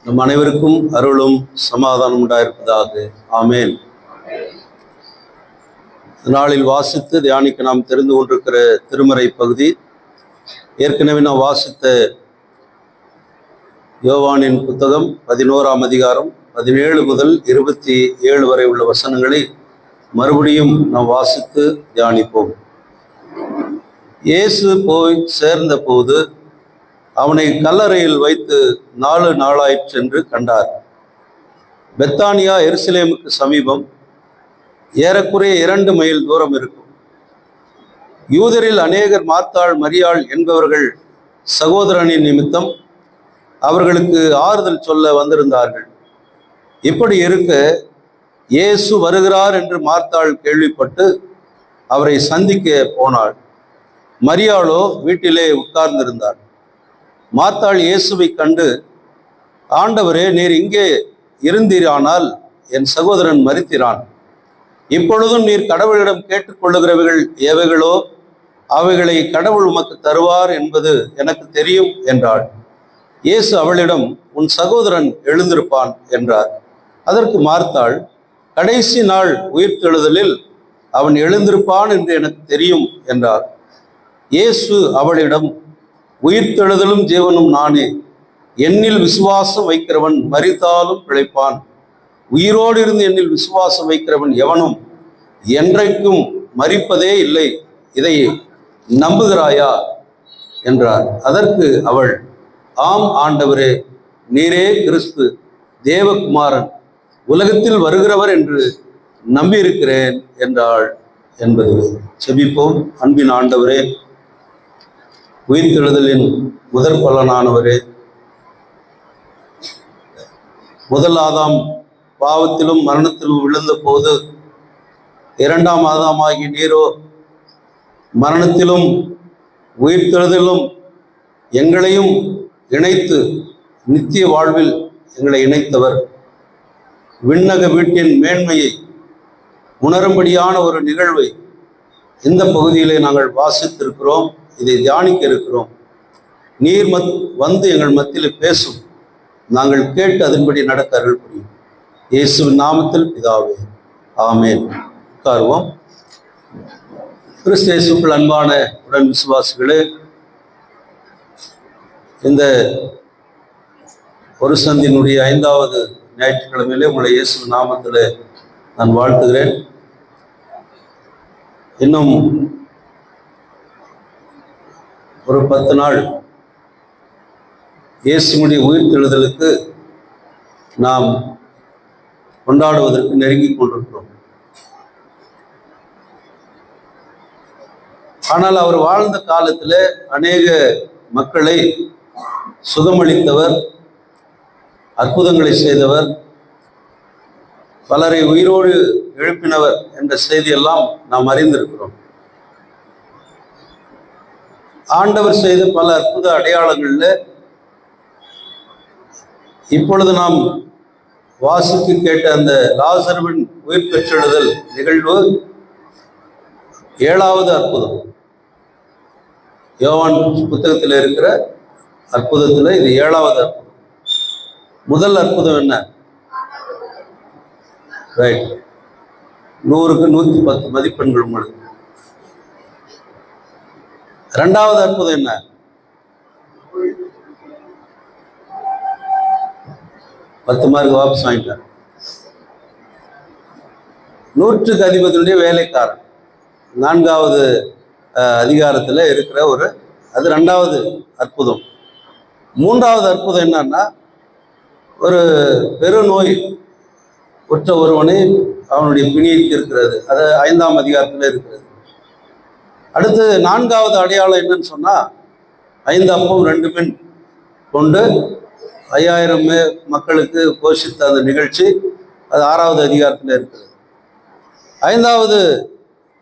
நம் அனைவருக்கும் அருளும் சமாதானம் உண்டாயிருப்பதாக. ஆமேன். நாளில் வாசித்து தியானிக்க நாம் தெரிந்து கொண்டிருக்கிற திருமறை பகுதி, ஏற்கனவே நாம் வாசித்த யோவானின் புத்தகம் 11ஆம் அதிகாரம் 17 முதல் 27 வரை உள்ள வசனங்களை மறுபடியும் நாம் வாசித்து தியானிப்போம். இயேசு போய் சேர்ந்த போது அவனை கல்லறையில் வைத்து 4 நாளாயிற்று என்று கண்டார். பெத்தானியா எருசலேமுக்கு சமீபம், ஏறக்குறைய 2 மைல் தூரம் இருக்கும். யூதரில் அநேகர் மார்த்தாள், மரியாள் என்பவர்கள் சகோதரனின் நிமித்தம் அவர்களுக்கு ஆறுதல் சொல்ல வந்திருந்தார்கள். இப்படி இருக்க இயேசு வருகிறார் என்று மார்த்தாள் கேள்விப்பட்டு அவரை சந்திக்க போனாள். மரியாளோ வீட்டிலே உட்கார்ந்திருந்தாள். மார்த்தாள் இயேசுவை கண்டு, ஆண்டவரே, நீர் இங்கே இருந்தீரானால் என் சகோதரன் மரித்திரான். இப்பொழுதும் நீர் கடவுளிடம் கேட்டுக்கொள்ளுகிறவைகள் எவைகளோ அவைகளை கடவுள் உமக்கு தருவார் என்பது எனக்கு தெரியும் என்றாள். இயேசு அவளிடம், உன் சகோதரன் எழுந்திருப்பான் என்றார். அதற்கு மார்த்தாள், கடைசி நாள் உயிர்த்தெழுதலில் அவன் எழுந்திருப்பான் என்று எனக்கு தெரியும் என்றார். இயேசு அவளிடம், உயிர்த்தெழுதலும் ஜீவனும் நானே. என்னில் விசுவாசம் வைக்கிறவன் மரித்தாலும் பிழைப்பான். உயிரோடு இருந்து என்னில் விசுவாசம் வைக்கிறவன் எவனும் என்றைக்கும் மரிப்பதே இல்லை. இதை நம்புகிறாயா என்றார். அதற்கு அவள், ஆம் ஆண்டவரே, நீரே கிறிஸ்து, தேவகுமாரன், உலகத்தில் வருகிறவர் என்று நம்பியிருக்கிறேன் என்றாள் என்பது. செபிப்போம். அன்பின் ஆண்டவரே, உயிர்த்தெழுதலின் முதற் பலனானவரே, முதல் ஆதாம் பாவத்திலும் மரணத்திலும் விழுந்த போது 2ஆம் ஆதாமாகி நீரோ மரணத்திலும் உயிர்த்தெழுதலும் எங்களையும் இணைத்து நித்திய வாழ்வில் எங்களை இணைத்தவர். விண்ணக வீட்டின் மேன்மையை உணரும்படியான ஒரு நிகழ்வை இந்த பகுதியிலே நாங்கள் வாசித்திருக்கிறோம். இதை தியானிக்க இருக்கிறோம். நீர் வந்து எங்கள் மத்தியில் பேசும். நாங்கள் கேட்டு அதன்படி நடக்க அருள் புரியும். இயேசுவின் நாமத்தில் பிதாவே, ஆமேன். உட்காருவோம். கிறிஸ்து இயேசுக்குள் அன்பான உடன் விசுவாசிகளே, இந்த ஒரு சந்தினுடைய 5வது ஞாயிற்றுக்கிழமையிலே உங்களை இயேசுவின் நாமத்தில் நான் வாழ்த்துகிறேன். இன்னும் ஒரு 10 நாள் இயேசுவினுடைய உயிர்த்தெழுதலுக்கு நாம் கொண்டாடுவதற்கு நெருங்கி கொண்டிருக்கிறோம். ஆனால் அவர் வாழ்ந்த காலத்தில் அநேக மக்களை சுகமளித்தவர், அற்புதங்களை செய்தவர், பலரை உயிரோடு எழுப்பினவர் என்ற செய்தியெல்லாம் நாம் அறிந்திருக்கிறோம். ஆண்டவர் செய்த பல அற்புத அடையாளங்களில் இப்பொழுது நாம் வாசித்து கேட்ட அந்த லாசருவின் உயிர் பெற்றெழுதல் நிகழ்வு 7வது அற்புதம். யோவான் புத்தகத்தில் இருக்கிற அற்புதத்தில் இது 7வது அற்புதம். முதல் அற்புதம் என்ன? ரைட், 100க்கு 110 மதிப்பெண்கள் உங்களுக்கு. 2வது அற்புதம் என்ன? பத்து மார்க் வாபஸ் வாங்கிட்டார். 100க்கு அதிபதியுடைய வேலைக்காரன் 4வது அதிகாரத்தில் இருக்கிற அது 2வது அற்புதம். 3வது அற்புதம் என்னன்னா, ஒரு பெருநோய் உற்ற ஒருவனை அவனுடைய பிணியை தீர்க்கிறது. அது 5ஆம் அதிகாரத்தில் இருக்கிறது. அடுத்து 4வது அடையாளம் என்னன்னு சொன்னா, 5 அப்பம் 2 மீன் கொண்டு 5000 மக்களுக்கு போஷித்த அந்த நிகழ்ச்சி. அது 6வது அதிகாரத்தில் இருக்குது. 5வது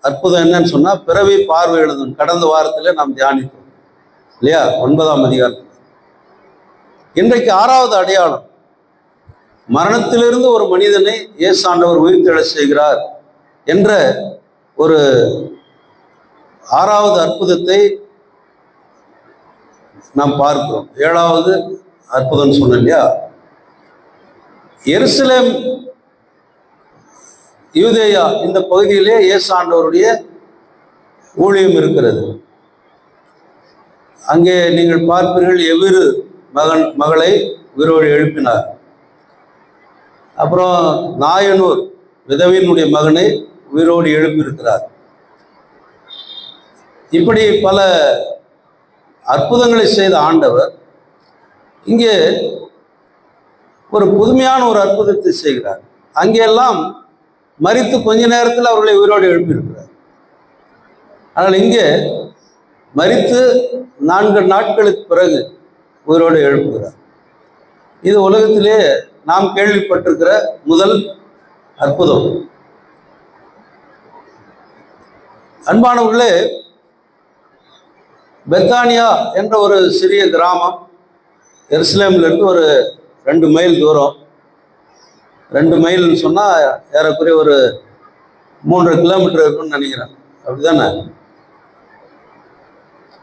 அற்புதம் என்னன்னு சொன்னா, பிறவி பார்வை எழுதும். கடந்த வாரத்தில் நாம் தியானித்தோம் இல்லையா, 9ஆம் அதிகாரத்தில். இன்றைக்கு 6வது அடையாளம், மரணத்திலிருந்து ஒரு மனிதனை இயேசு ஆண்டவர் உயிர்த்தெழச் செய்கிறார் என்ற ஒரு 6வது அற்புதத்தை நாம் பார்க்கிறோம். 7வது அற்புதம் சொன்னோம் இல்லையா, எருசலேம், யூதேயா இந்த பகுதியிலே இயேசு ஆண்டவருடைய ஊழியம் இருக்கிறது. அங்கே நீங்கள் பார்ப்பீர்கள், எவ்விரு மகளை உயிரோடு எழுப்பினார். அப்புறம் நாயனூர் விதவையினுடைய மகனை உயிரோடு எழுப்பியிருக்கிறார். இப்படி பல அற்புதங்களை செய்த ஆண்டவர் இங்கே ஒரு புதுமையான ஒரு அற்புதத்தை செய்கிறார். அங்கெல்லாம் மரித்து கொஞ்ச நேரத்தில் அவர்களை உயிரோடு எழுப்பியிருக்கிறார். ஆனால் இங்கே மரித்து 4 நாட்களுக்கு பிறகு உயிரோடு எழுப்புகிறார். இது உலகத்திலே நாம் கேள்விப்பட்டிருக்கிற முதல் அற்புதம். அன்பானவர்களே, பெத்தானியா என்ற ஒரு சிறிய கிராமம் எருசலேமிலிருந்து ஒரு 2 மைல் தூரம். 2 மைல்னு சொன்னால் ஏறக்குறைய ஒரு 3.5 கிலோமீட்டர் இருக்குன்னு நினைக்கிறேன். அப்படிதானே?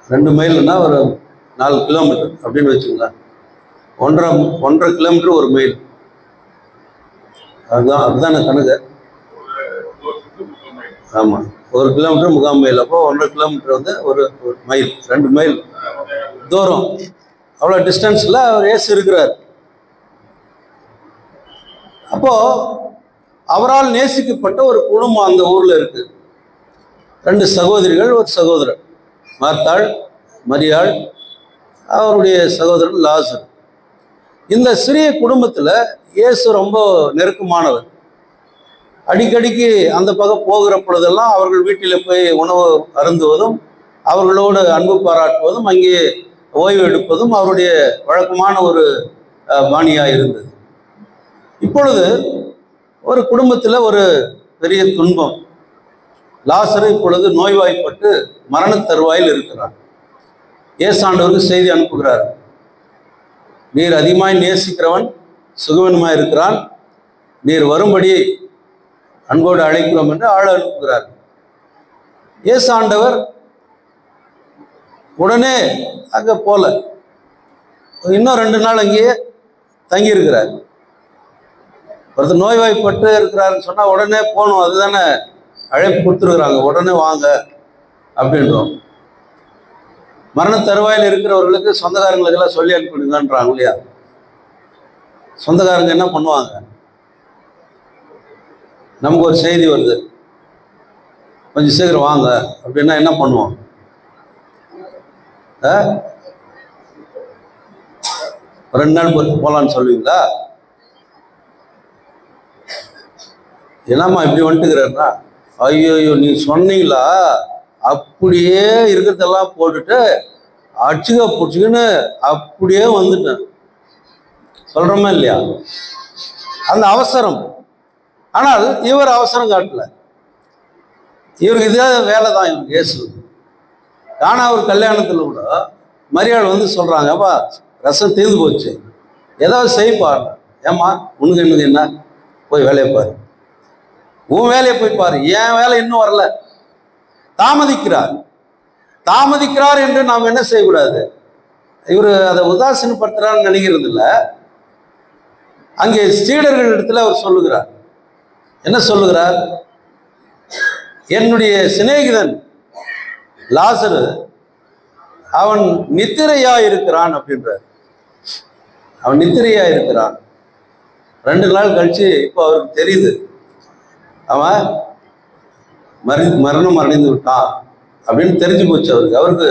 2 மைல்னா ஒரு 4 கிலோமீட்டர் அப்படின்னு வச்சுக்கலாம். 1.5 கிலோமீட்டர் 1 மைல். அதுதானே கணக்கு? ஆமாம், 1 கிலோமீட்டர் 3/4 மைல். அப்போ 1.5 கிலோமீட்டர் வந்து ஒரு மைல், 2 மைல் தூரம். அவ்வளோ டிஸ்டன்ஸில் அவர் இயேசு இருக்கிறார். அப்போ அவரால் நேசிக்கப்பட்ட ஒரு குடும்பம் அந்த ஊரில் இருக்கு. 2 சகோதரிகள், ஒரு சகோதரர், மார்த்தாள், மரியாள், அவருடைய சகோதரன் லாசர். இந்த சிறிய குடும்பத்தில் இயேசு ரொம்ப நெருக்கமானவர். அடிக்கடிக்கு அந்த பக்கம் போகிற பொழுதெல்லாம் அவர்கள் வீட்டில் போய் உணவு அருந்துவதும், அவர்களோடு அன்பு பாராட்டுவதும், அங்கே ஓய்வு எடுப்பதும் அவருடைய வழக்கமான ஒரு பாணியாக இருந்தது. இப்பொழுது ஒரு குடும்பத்தில் ஒரு பெரிய துன்பம். லாசரு இப்பொழுது நோய்வாய்ப்பட்டு மரண தருவாயில் இருக்கிறார். இயேசு ஆண்டவருக்கு செய்தி அனுப்புகிறார். நீர் அதிகமாய் நேசிக்கிறவன் சுகவனமாய் இருக்கிறான், நீர் வரும்படி அன்போடு அழைக்கிறோம் என்று ஆள அனுப்புகிறார். இயேசு ஆண்டவர் உடனே அங்கே போல, இன்னும் 2 நாள் அங்கேயே தங்கியிருக்கிறார். ஒருத்தர் நோய்வாய்ப்பட்டு இருக்கிறாருன்னு சொன்னால் உடனே போகணும், அதுதானே அழைப்பு கொடுத்துருக்குறாங்க, உடனே வாங்க அப்படின்றோம். மரண தருவாயில் இருக்கிறவர்களுக்கு சொந்தக்காரங்களுக்கெல்லாம் சொல்லி அனுப்பிடுங்கன்றாங்க இல்லையா? சொந்தக்காரங்க என்ன பண்ணுவாங்க? நமக்கு ஒரு செய்தி வருது, கொஞ்சம் சீக்கிரம் வாங்க அப்படின்னா என்ன பண்ணுவோம்? ஒரு 2 நாள் போகலான்னு சொல்லுவீங்களா? என்னம்மா இப்படி வந்துட்டுக்கிறாருன்னா, ஐயோ நீ சொன்னீங்களா, அப்படியே இருக்கிறதெல்லாம் போட்டுட்டு அடிச்சுக்க பிடிச்சிக்கின்னு அப்படியே வந்துட்டேன் சொல்கிறோமா இல்லையா? அந்த அவசரம். ஆனால் இவர் அவசரம் காட்டல. இவருக்கு இதே வேலை தான் இவருக்கு இயேசு. ஆனால் அவர் கல்யாணத்தில் கூட மரியாள் வந்து சொல்கிறாங்க, அப்பா ரசம் தீர்ந்து போச்சு, ஏதாவது செய்ப்பார். ஏம்மா உனக்கு என்னது என்ன, போய் வேலையை பாரு, உன் வேலையை போய் பாரு, என் வேலை இன்னும் வரல. தாமதிக்கிறார் என்று நாம் என்ன செய்யக்கூடாது? இவர் அதை உதாசீனப்படுத்துறான்னு நினைக்கிறது இல்லை. அங்கே சீடர்கள் இடத்துல அவர் சொல்லுகிறார், என்ன சொல்லுகிறார்? என்னுடைய சிநேகிதன் லாசரு அவன் நித்திரையா இருக்கிறான் அப்படின்றார். அவன் நித்திரையா இருக்கிறான். 2 நாள் கழிச்சு இப்போ அவருக்கு தெரியுது அவன் மரணம் அடைந்து விட்டான் அப்படின்னு தெரிஞ்சு போச்சு அவருக்கு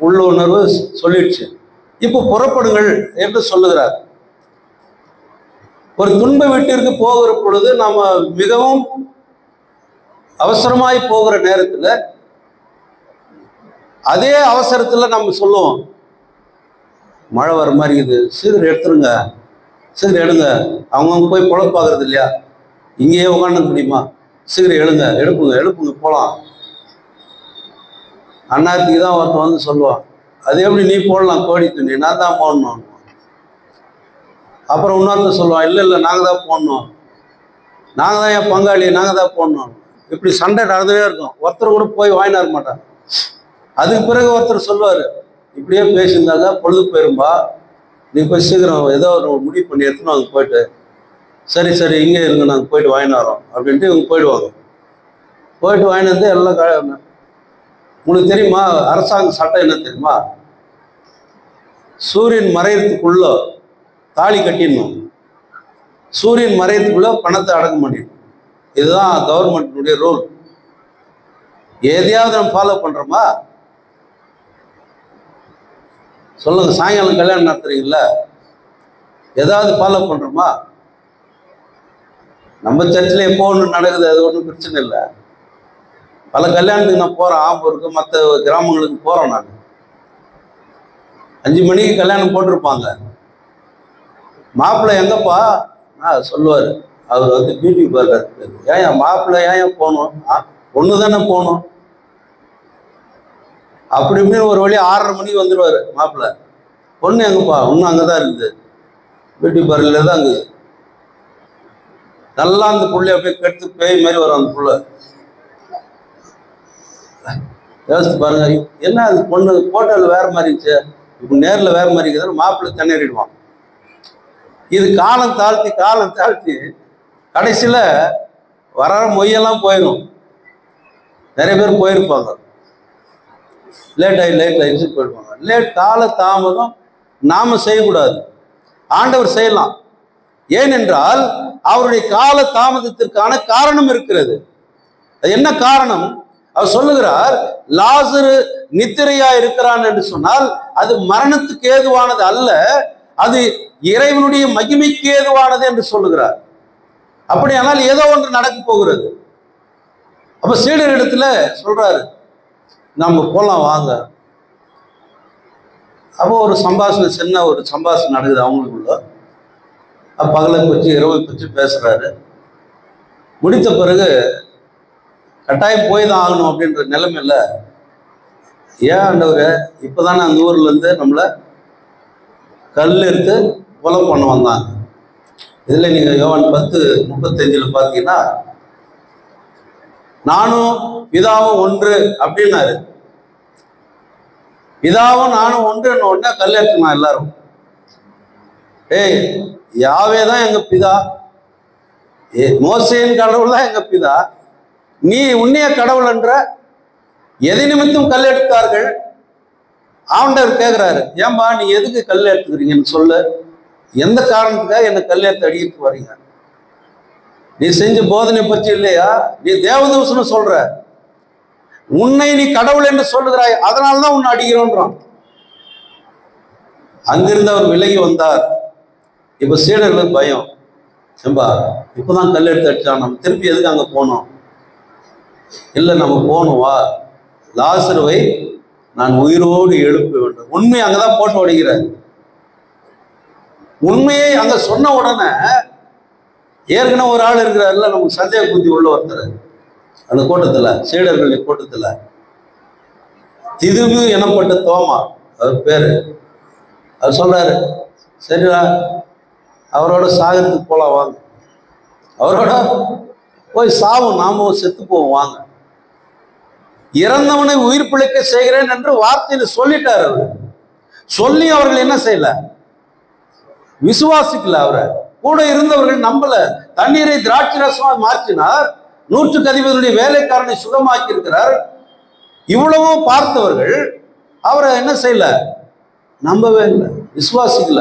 உள்ள உணர்வு சொல்லிடுச்சு. இப்போ புறப்படுங்கள் என்று சொல்லுகிறார். ஒரு துன்ப வீட்டிற்கு போகிற பொழுது நாம மிகவும் அவசரமாய் போகிற நேரத்தில் அதே அவசரத்தில் நம்ம சொல்லுவோம், மழை வர மாதிரி இது, சீக்கிரம் எடுத்துருங்க, சீக்கிரம் எடுங்க. அவங்கவுங்க போய் பொழப்பாகிறது இல்லையா? இங்கேயே உட்காந்து முடியுமா? சீக்கிரம் எழுப்புங்க போகலாம். அண்ணாத்துக்கு தான் ஒருத்தன் வந்து சொல்லுவான், அது எப்படி நீ போடலாம் கோடி துணி, நான் தான் போடணும். அப்புறம் இன்னொருத்தர் சொல்லுவான், இல்லை நாங்கள் தான் போடணும், நாங்கள் தான் என் பங்காளி, நாங்கள் தான் போடணும். இப்படி சண்டை நடந்தவே இருக்கும். ஒருத்தர் கூட போய் வாங்கினார மாட்டான். அதுக்கு பிறகு ஒருத்தர் சொல்லுவார், இப்படியே பேசியிருந்தாங்க பொழுது போயிரும்பா, நீ போய் சீக்கிரம் ஏதோ ஒரு முடிவு பண்ணி எடுத்துன்னு அங்கே போயிட்டு சரி சரி இங்கே இருங்க, நாங்கள் போயிட்டு வாங்கிட்டு வரோம் அப்படின்ட்டு இவங்க போயிடுவாங்க. போயிட்டு வாங்கிட்டு வந்து எல்லாம் உங்களுக்கு தெரியுமா அரசாங்க சட்டம் என்ன தெரியுமா? சூரியன் மறையறதுக்குள்ள தாலி கட்டிடணும், சூரியன் மறையறதுக்குள்ள பணத்தை அடக்க பண்ணிடணும். இதுதான் கவர்மெண்ட்டினுடைய ரூல். எதையாவது நம்ம ஃபாலோ பண்றோமா சொல்லுங்க? சாயங்காலம் கல்யாணம் நடத்துறீங்களா, ஏதாவது ஃபாலோ பண்றோமா? நம்ம சர்ச்சில் எப்போ ஒன்று நடக்குது, அது ஒன்றும் பிரச்சனை இல்லை. பல கல்யாணத்துக்கு நான் போறேன், ஆம்பூருக்கு மற்ற கிராமங்களுக்கு போறேன். நான் 5 மணிக்கு கல்யாணம் போட்டிருப்பாங்க. மாப்பிள்ளை எங்கப்பா சொல்லுவார், அவர் வந்து பியூட்டி பார்லர். ஏன் மாப்பிள்ளை ஏன் போகணும், ஒன்று தானே போகணும். அப்படி இப்படின்னு ஒரு வழி 6:30 மணிக்கு வந்துடுவார் மாப்பிள்ளை. பொண்ணு எங்கப்பா, இன்னும் அங்கே தான் இருக்குது, பியூட்டி பார்லர் தான் இருக்குது. நல்லா அந்த புள்ளை அப்படியே கெடுத்து பேய் மாதிரி வரும் அந்த புள்ள. யோசித்து பாருங்க, என்ன அது பொண்ணு போட்டோவில் வேற மாதிரி இருந்துச்சு, இப்போ நேரில் வேற மாதிரி இருக்குதுன்னு மாப்பிள்ளை தண்ணீரிடுவான். இது காலம் தாழ்த்தி கடைசியில் வர மொய்யெல்லாம் போயிடும். நிறைய பேர் போயிருப்பாங்க, லேட் ஆயிடுச்சு போயிடுவாங்க. கால தாமதம் நாம செய்யக்கூடாது, ஆண்டவர் செய்யலாம். ஏனென்றால் அவருடைய கால தாமதத்திற்கான காரணம் இருக்கிறது. அது என்ன காரணம்? அவர் சொல்லுகிறார், லாசரு நித்திரையா இருக்கிறான் என்று சொன்னால் அது மரணத்துக்கு ஏதுவானது அல்ல, அது இறைவனுடைய மகிமைக்கு ஏதுவானது என்று சொல்லுகிறார். அப்படியானால் ஏதோ ஒன்று நடக்க போகிறது. அப்ப சீடர் இடத்துல சொல்றாரு, நம்ம போலாம் வாங்க. அப்போ ஒரு சம்பாஷணை, சின்ன ஒரு சம்பாஷணை நடக்குது அவங்களுக்குள்ள. பகலை பற்றி இரவை பற்றி பேசுறாரு. முடித்த பிறகு கட்டாயம் போய் தான் ஆகணும் அப்படின்ற நிலைமையில, ஏன் ஆண்டவரே இப்போதானே அந்த ஊர்ல இருந்து நம்மளை கல் எடுத்து கொலை பண்ண வந்தாங்க. இதுல நீங்க யோவான் 10:35 பார்த்தீங்கன்னா, நானும் பிதாவும் ஒன்று அப்படின்னாரு. பிதாவும் நானும் ஒன்றுன்னு உடனே கல் எடுத்துனா எல்லாரும், ஏய் யாவே தான் எங்க பிதா, மோசேயின் கடவுள் தான் எங்க பிதா, நீ உன்னைய கடவுள் என்ற எதை நிமித்தம் கல் எடுத்தார்கள்? ஆண்டவர் கேட்கிறாரு, ஏன்பா நீ எதுக்கு கல் எடுத்துக்கிறீங்கன்னு சொல்லு, எந்த காரணத்துக்காக என்ன கல் எடுத்து அடிக்கிட்டு வரீங்க? நீ செஞ்ச போதனை பற்றி இல்லையா, நீ தேவதூசனம் சொல்ற, உன்னை நீ கடவுள் என்று சொல்லுகிறாய், அதனால்தான் உன்னை அடிக்கிறோன்றான். அங்கிருந்து அவர் விலகி வந்தார். இப்ப சீடர்களுக்கு பயம், ஏம்பா இப்பதான் கல் எடுத்து அடிச்சான், நம்ம திருப்பி எதுக்கு அங்க போனோம்? இல்லை நம்ம போகணும், வா, லாசருவை நான் உயிரோடு எழுப்ப வேண்டும். உண்மையை அங்கதான் போட்டு ஓடுகிறார். உண்மையை அங்க சொன்ன உடனே ஏற்கனவே ஒரு ஆள் இருக்கிறாருல, நமக்கு சந்தேக புத்தி உள்ள ஒருத்தர் அந்த கூட்டத்துல, சீடர்களுடைய கூட்டத்துல, திதுவு எனப்பட்ட தோமா அவர் பேரு. அவர் சொல்றாரு, சரிடா அவரோட சாகரத்துக்கு போலாம் வாங்க, அவரோட போய் சாவும், நாம செத்து போவோம் வாங்க. இறந்தவனை உயிர் பிழைக்க செய்கிறேன் என்று வார்த்தையில சொல்லிட்டார். அவர் சொல்லி அவர்கள் என்ன செய்யல, விசுவாசிக்கல. அவரை கூட இருந்தவர்கள் நம்பல. தண்ணீரை திராட்சை ரசமா மாற்றினார், 100க்கு அதிபதியுடைய வேலைக்காரனை சுகமாக்கி இருக்கிறார். இவ்வளவோ பார்த்தவர்கள் அவரை என்ன செய்யல, நம்பவே இல்லை, விசுவாசிக்கல.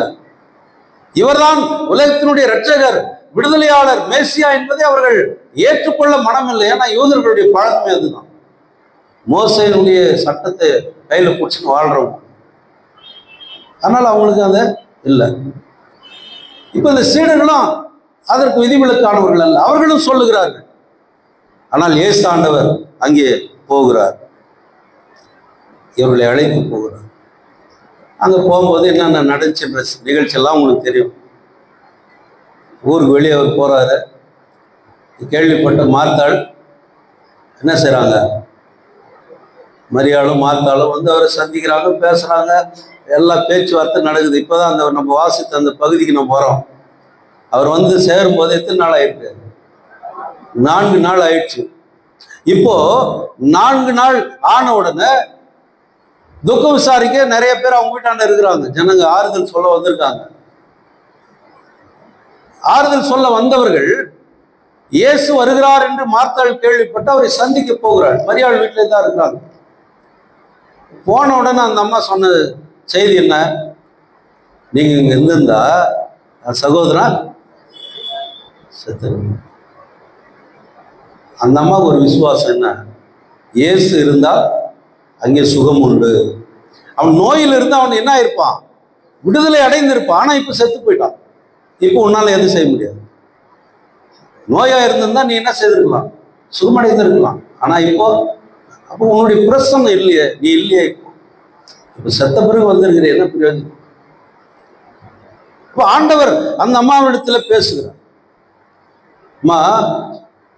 இவர்தான் உலகத்தினுடைய இரட்சகர், விடுதலையாளர், மேசியா என்பதை அவர்கள் ஏற்றுக்கொள்ள மனம் இல்லை. ஏன்னா யூதர்களுடைய பழக்கமே அதுதான், மோசேயினுடைய சட்டத்தை கையில பிடிச்சின்னு வாழ்றவங்க. அதனால அவங்களுக்கு அது இல்லை. இப்ப இந்த சீடர்களும் அதற்கு விதிவிலக்கானவர்கள் அல்ல, அவர்களும் சொல்லுகிறார்கள். ஆனால் இயேசு ஆண்டவர் அங்கே போகிறார், இவர்களை அழைத்து போகிறார். அங்க போகும்போது என்னென்ன நடந்துச்சுன்ற நிகழ்ச்சி எல்லாம் உங்களுக்கு தெரியும். ஊருக்கு வெளியே அவர் போறாரு. கேள்விப்பட்ட மார்த்தாள் என்ன செய்றாங்க, மரியாளும் மார்த்தாளும் வந்து அவரை சந்திக்கிறாங்க, பேசுறாங்க, எல்லா பேச்சுவார்த்தை நடக்குது. இப்போதான் அந்த நம்ம வாசித்த அந்த பகுதிக்கு நம்ம போறோம். அவர் வந்து சேரும்போது எத்தனை நாள் ஆயிருக்கு? 4 நாள் ஆயிடுச்சு. இப்போ 4 நாள் ஆன உடனே துக்கம் விசாரிக்க நிறைய பேர் அவங்க வீட்டாண்ட இருக்கிறாங்க. ஜனங்க ஆறுதல் சொல்ல வந்திருக்காங்க. ஆறுதல் சொல்ல வந்தவர்கள் இயேசு வருகிறார் என்று மார்த்தாள் கேள்விப்பட்டு அவரை சந்திக்க போகிறாள். மரியாள் வீட்டிலே தான் இருக்கிறாங்க. போன உடனே அந்த அம்மா சொன்ன செய்தி என்ன? நீங்க இங்க இருந்திருந்தா சகோதரன் செத்து. அந்த அம்மாவுக்கு ஒரு விசுவாசம் என்ன? இயேசு இருந்தால் அங்கே சுகம் உண்டு. அவன் நோயில் இருந்தால் அவன் என்ன இருப்பான்? விடுதலை அடைந்திருப்பான். ஆனா இப்ப செத்து போயிட்டான். இப்போ உன்னால எதுவும் செய்ய முடியாது. நோயா இருந்திருந்தா நீ என்ன செய்திருக்கலாம்? சுகமடைந்திருக்கலாம். ஆனா இப்போ அப்போ உன்னுடைய பிரசன்னம் இல்லையே, நீ இல்லையே. இப்போ செத்த பிறகு வந்திருக்கிற என்ன பிரயோஜனம்? இப்போ ஆண்டவர் அந்த அம்மாவிடத்துல பேசுகிறார். அம்மா,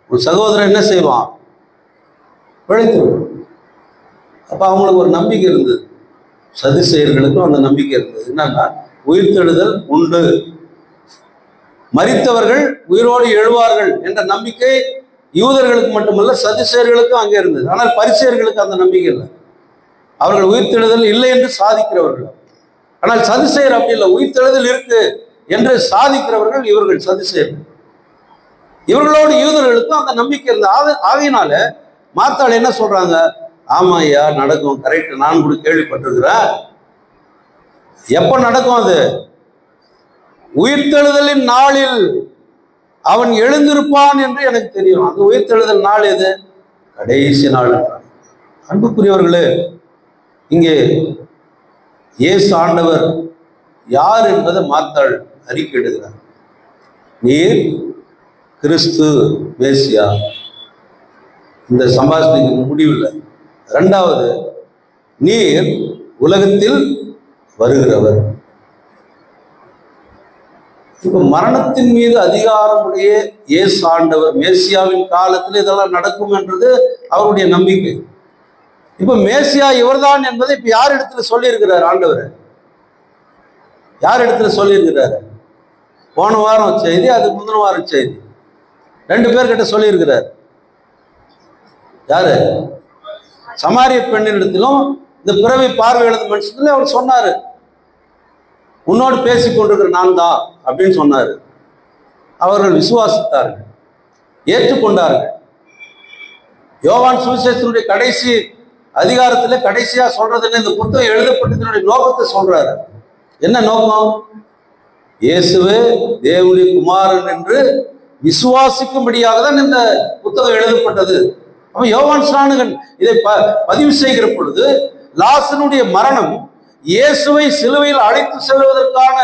உன் சகோதரன் என்ன செய்வான்? பிழைத்து. அப்ப அவங்களுக்கு ஒரு நம்பிக்கை இருந்தது. சதுசேயர்களுக்கும் அந்த நம்பிக்கை இருந்தது. என்னன்னா, உயிர்த்தெழுதல் உண்டு, மரித்தவர்கள் உயிரோடு எழுவார்கள் என்ற நம்பிக்கை யூதர்களுக்கு மட்டுமல்ல, சதுசேயர்களுக்கும் அங்கே இருந்தது. ஆனால் பரிசேயர்களுக்கு அந்த நம்பிக்கை இல்லை. அவர்கள் உயிர்த்தெழுதல் இல்லை என்று சாதிக்கிறவர்கள். ஆனால் சதுசேயர் அப்படி இல்லை, உயிர்த்தெழுதல் இருக்கு என்று சாதிக்கிறவர்கள் இவர்கள் சதுசேயர்கள். இவர்களோடு யூதர்களுக்கும் அந்த நம்பிக்கை இருந்தது. ஆகையினால மார்த்தாள் என்ன சொல்றாங்க? ஆமா ஐயா, நடக்கும், கரெக்ட், நான் கூட கேள்விப்பட்டிருக்கிறேன். எப்ப நடக்கும் அது? உயிர்த்தெழுதலின் நாளில் அவன் எழுந்திருப்பான் என்று எனக்கு தெரியும். அந்த உயிர்த்தெழுதல் நாள் எது? கடைசி நாள். அன்புக்குரியவர்களே, இங்கே இயேசு ஆண்டவர் யார் என்பதை மார்த்தாள் அறிக்கையிடுகிறார். நீர் கிறிஸ்து மேசியா. இந்த சம்பாஷணைக்கு முடிவில் இரண்டாவது, நீர் உலகத்தில் வருகிறவர். இப்ப மரணத்தின் மீது அதிகாரமுடைய இயேசு ஆண்டவர் மேசியாவின் காலத்தில் இதெல்லாம் நடக்கும் என்றது அவருடைய நம்பிக்கை. இப்ப மேசியா இவர்தான் என்பதை இப்ப யார் இடத்துல சொல்லி இருக்கிறார் ஆண்டவர்? யார் இடத்துல சொல்லி இருக்கிறாரு? போன வாரம் செய்தி, அது முந்தின வாரம் செய்தி, 2 பேர்கிட்ட சொல்லி இருக்கிறார். யாரு? சமாரிய பெண்ணிடத்திலும் இந்த பிறவி பார்வையிழந்த மனுஷத்துல அவர் சொன்னாரு, உன்னோடு பேசி கொண்டிருக்கிற நான் தான் அப்படின்னு சொன்னாரு. அவர்கள் விசுவாசித்தார்கள், ஏற்றுக்கொண்டார்கள். யோவான் சுவிசேஷத்தினுடைய கடைசி அதிகாரத்துல கடைசியா சொல்றதுன்னு இந்த புத்தகம் எழுதப்பட்டதனுடைய நோக்கத்தை சொல்றாரு. என்ன நோக்கம்? இயேசுவே தேவனுடைய குமாரன் என்று விசுவாசிக்கும்படியாக தான் இந்த புத்தகம் எழுதப்பட்டது. அப்ப யோவான் ஸ்நானகன் இதை பதிவு செய்கிற பொழுது லாசருடைய மரணம் இயேசுவை சிலுவையில் அழைத்து செல்வதற்கான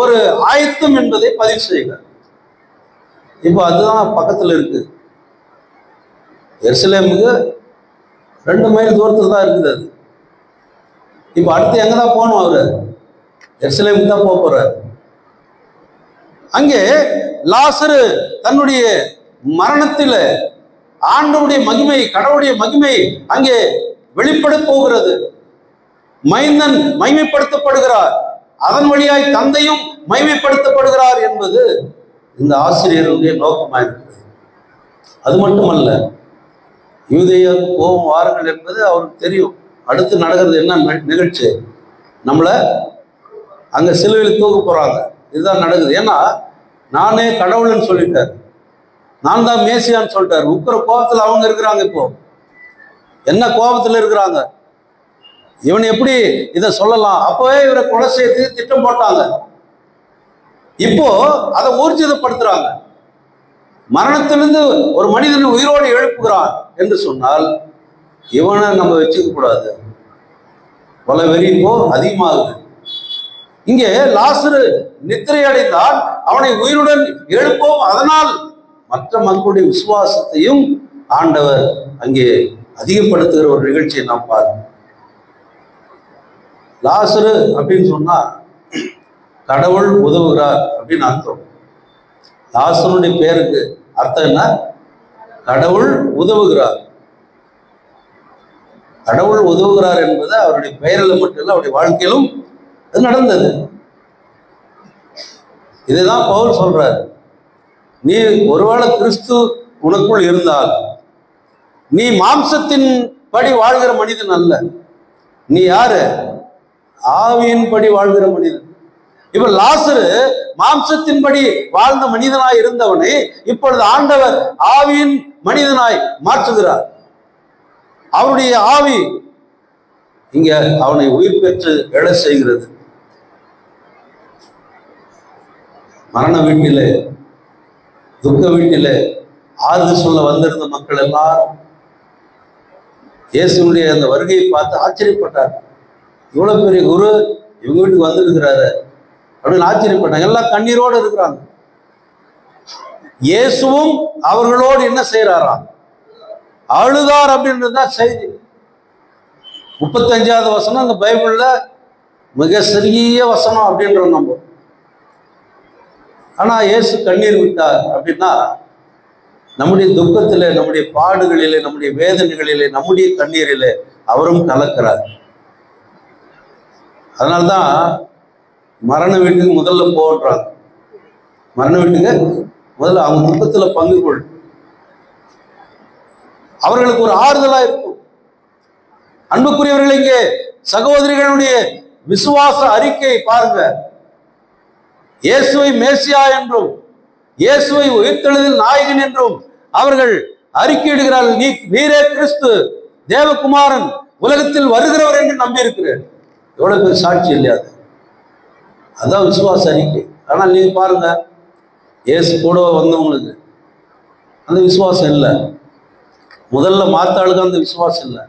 ஒரு ஆயத்தம் என்பதை பதிவு செய்கிறார். இப்போ அதுதான் பக்கத்துல இருக்கு. எருசலேமுக்கு 2 மைல் தூரத்தில் தான் இருக்குது அது. இப்போ அடுத்து எங்க தான் போகணும்? அவரு எருசலேமுக்கு தான் போக போறாரு. அங்கே லாசரு தன்னுடைய மரணத்தில் ஆண்டவருடைய மகிமை, கடவுளுடைய மகிமை அங்கே வெளிப்பட போகிறது. மைந்தன் மகிமைப்படுத்தப்படுகிறார், அதன் வழியாய் தந்தையும் மகிமைப்படுத்தப்படுகிறார் என்பது இந்த ஆசிரியருடைய நோக்கமாக இருக்கிறது. அது மட்டுமல்ல, யூதேயாவுக்கு போகும் வாருங்கள் என்பது அவருக்கு தெரியும். அடுத்து நடக்கிறது என்ன நிகழ்ச்சி? நம்மளை அங்க சிலுவையில் தூக்க போறாங்க. இதுதான் நடக்குது. ஏன்னா நானே கடவுள்னு சொல்லிட்டார், நான் தான் மேசியான்னு சொல்லிட்டாரு. உக்கிர கோபத்தில் அவங்க இருக்கிறாங்க. இப்போ என்ன கோபத்தில் இருக்கிறாங்க? இவன் எப்படி இதை சொல்லலாம்? அப்பவே இவரை கொலை செய்து திட்டம் போட்டாங்க. இப்போ அதை ஊர்ஜிதப்படுத்துறாங்க. மரணத்திலிருந்து ஒரு மனிதன் உயிரோடு எழுப்புகிறான் என்று சொன்னால் இவனை நம்ம வச்சுக்க கூடாது. கொலை வெறி இப்போ அதிகமாகுது. இங்கே லாசரு நித்திரை அடைந்தால் அவனை உயிருடன் எழுப்போம். அதனால் மற்ற மக்களுடைய விசுவாசத்தையும் ஆண்டவர் அங்கே அதிகப்படுத்துகிற ஒரு நிகழ்ச்சியை நாம் பார்க்கணும். லாசரு அப்படின்னு சொன்னா கடவுள் உதவுகிறார் அப்படின்னு அர்த்தம். லாசருடைய பேருக்கு அர்த்தம் என்ன? கடவுள் உதவுகிறார். கடவுள் உதவுகிறார் என்பது அவருடைய பெயரில் மட்டும் இல்லை, அவருடைய வாழ்க்கையிலும் அது நடந்தது. இதுதான் பவுல் சொல்றார், நீ ஒருவேளை கிறிஸ்து உனக்குள் இருந்தால் நீ மாம்சத்தின் படி வாழ்கிற மனிதன் அல்ல. நீ யாரு? ஆவியின் படி வாழ்கிற மனிதன். இப்ப லாசரு மாம்சத்தின்படி வாழ்ந்த மனிதனாய் இருந்தவனை இப்பொழுது ஆண்டவர் ஆவியின் மனிதனாய் மாற்றுகிறார். அவருடைய ஆவி இங்க அவனை உயிர் பெற்று எழ செய்கிறது. மரண வீட்டிலே, துக்க வீட்டிலே ஆறுதல் சொல்ல வந்திருந்த மக்கள் எல்லாரும் இயேசுடைய அந்த வருகையை பார்த்து ஆச்சரியப்பட்டார். இவ்வளவு பெரிய குரு இவங்க வீட்டுக்கு வந்திருக்கிறாரு அப்படின்னு ஆச்சரியப்பட்டாங்க. எல்லாம் கண்ணீரோடு இருக்கிறாங்க. இயேசுவும் அவர்களோடு என்ன செய்யறாராம்? அழுதார் அப்படின்றதுதான் செய்தி. 35வது வசனம் இந்த பைபிள்ல மிக சிறிய வசனம் அப்படின்றோம் நம்ம. ஆனா இயேசு கண்ணீர் விட்டார் அப்படின்னா நம்முடைய துக்கத்திலே, நம்முடைய பாடுகளிலே, நம்முடைய வேதனைகளிலே, நம்முடைய கண்ணீரிலே அவரும் கலக்கிறார். அதனால்தான் மரண வீட்டுக்கு முதல்ல போன்றாங்க. மரண வீட்டுக்கு முதல்ல அவங்க துக்கத்துல பங்கு கொள், அவர்களுக்கு ஒரு ஆறுதலா இருக்கும். அன்புக்குரியவர்கள், இங்கே சகோதரிகளுடைய விசுவாச அறிக்கை பாருங்க. இயேசுவை மேசியா என்றும் இயேசுவை உயிர்த்தெழுதல் நாயகன் என்றும் அவர்கள் அறிக்கையிடுகிறார்கள். நீரே கிறிஸ்து தேவகுமாரன் உலகத்தில் வருகிறவர் என்று நம்பி இருக்கிறேன். எவ்வளவு பேர் சாட்சி இல்லையா? அதான் விசுவாச அறிக்கை. ஆனால் நீங்க பாருங்க, இயேசு கூட வந்தவங்களுக்கு அந்த விசுவாசம் இல்லை. முதல்ல மாத்தாளுக்கு அந்த விசுவாசம் இல்லை.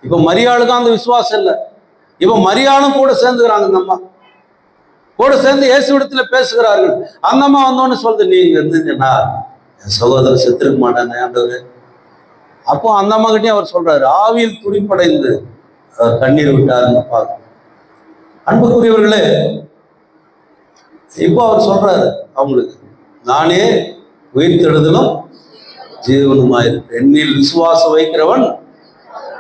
இப்ப மரியாளுக்கும் அந்த விசுவாசம் இல்லை. இப்ப மரியாளும் கூட சேர்ந்துக்கிறாங்க. அந்த அம்மா கூட சேர்ந்து இயேசுவிடத்துல பேசுகிறார்கள். அந்த அம்மா வந்தோன்னு சொல்லுது, நீங்க இருந்தீங்கன்னா என் சகோதரர் செத்துருக்க மாட்டானே ஆண்டவரு. அப்போ அந்த அம்மா கிட்டே அவர் சொல்றாரு, ஆவியில் துடிப்படைந்து அவர் கண்ணீர் விட்டாருன்னு பார்க்க. அன்புக்குரியவர்களே, இப்போ அவர் சொல்றாரு அவங்களுக்கு, நானே உயிர்த்தெழுதலும் ஜீவனுமாயிருக்கிறேன். என்னில் விசுவாசம் வைக்கிறவன்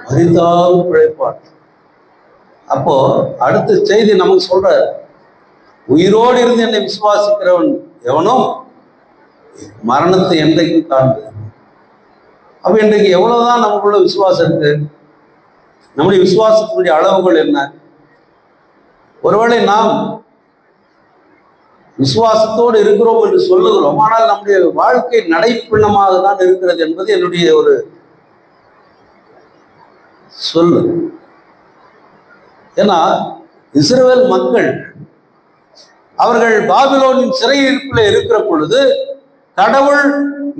மரித்தாலும் பிழைப்பான். அப்போ அடுத்த செய்தி நமக்கு சொல்றாரு, உயிரோடு இருந்து என்னை விசுவாசிக்கிறவன் எவனும் மரணத்தை என்றைக்கும் காண்பது. அப்ப இன்றைக்கு எவ்வளவுதான் நமக்குள்ள விசுவாசம் இருக்கு? நம்முடைய விசுவாசத்தினுடைய அளவுகள் என்ன? ஒருவேளை நாம் விசுவாசத்தோடு இருக்கிறோம் என்று சொல்லுகிறோம், ஆனால் நம்முடைய வாழ்க்கை நடைப்பிணமாக தான் இருக்கிறது என்பது என்னுடைய ஒரு சொல்லு. ஏன்னா இஸ்ரவேல் மக்கள் அவர்கள் பாபிலோனின் சிறையிருப்பில் இருக்கிற பொழுது, கடவுள்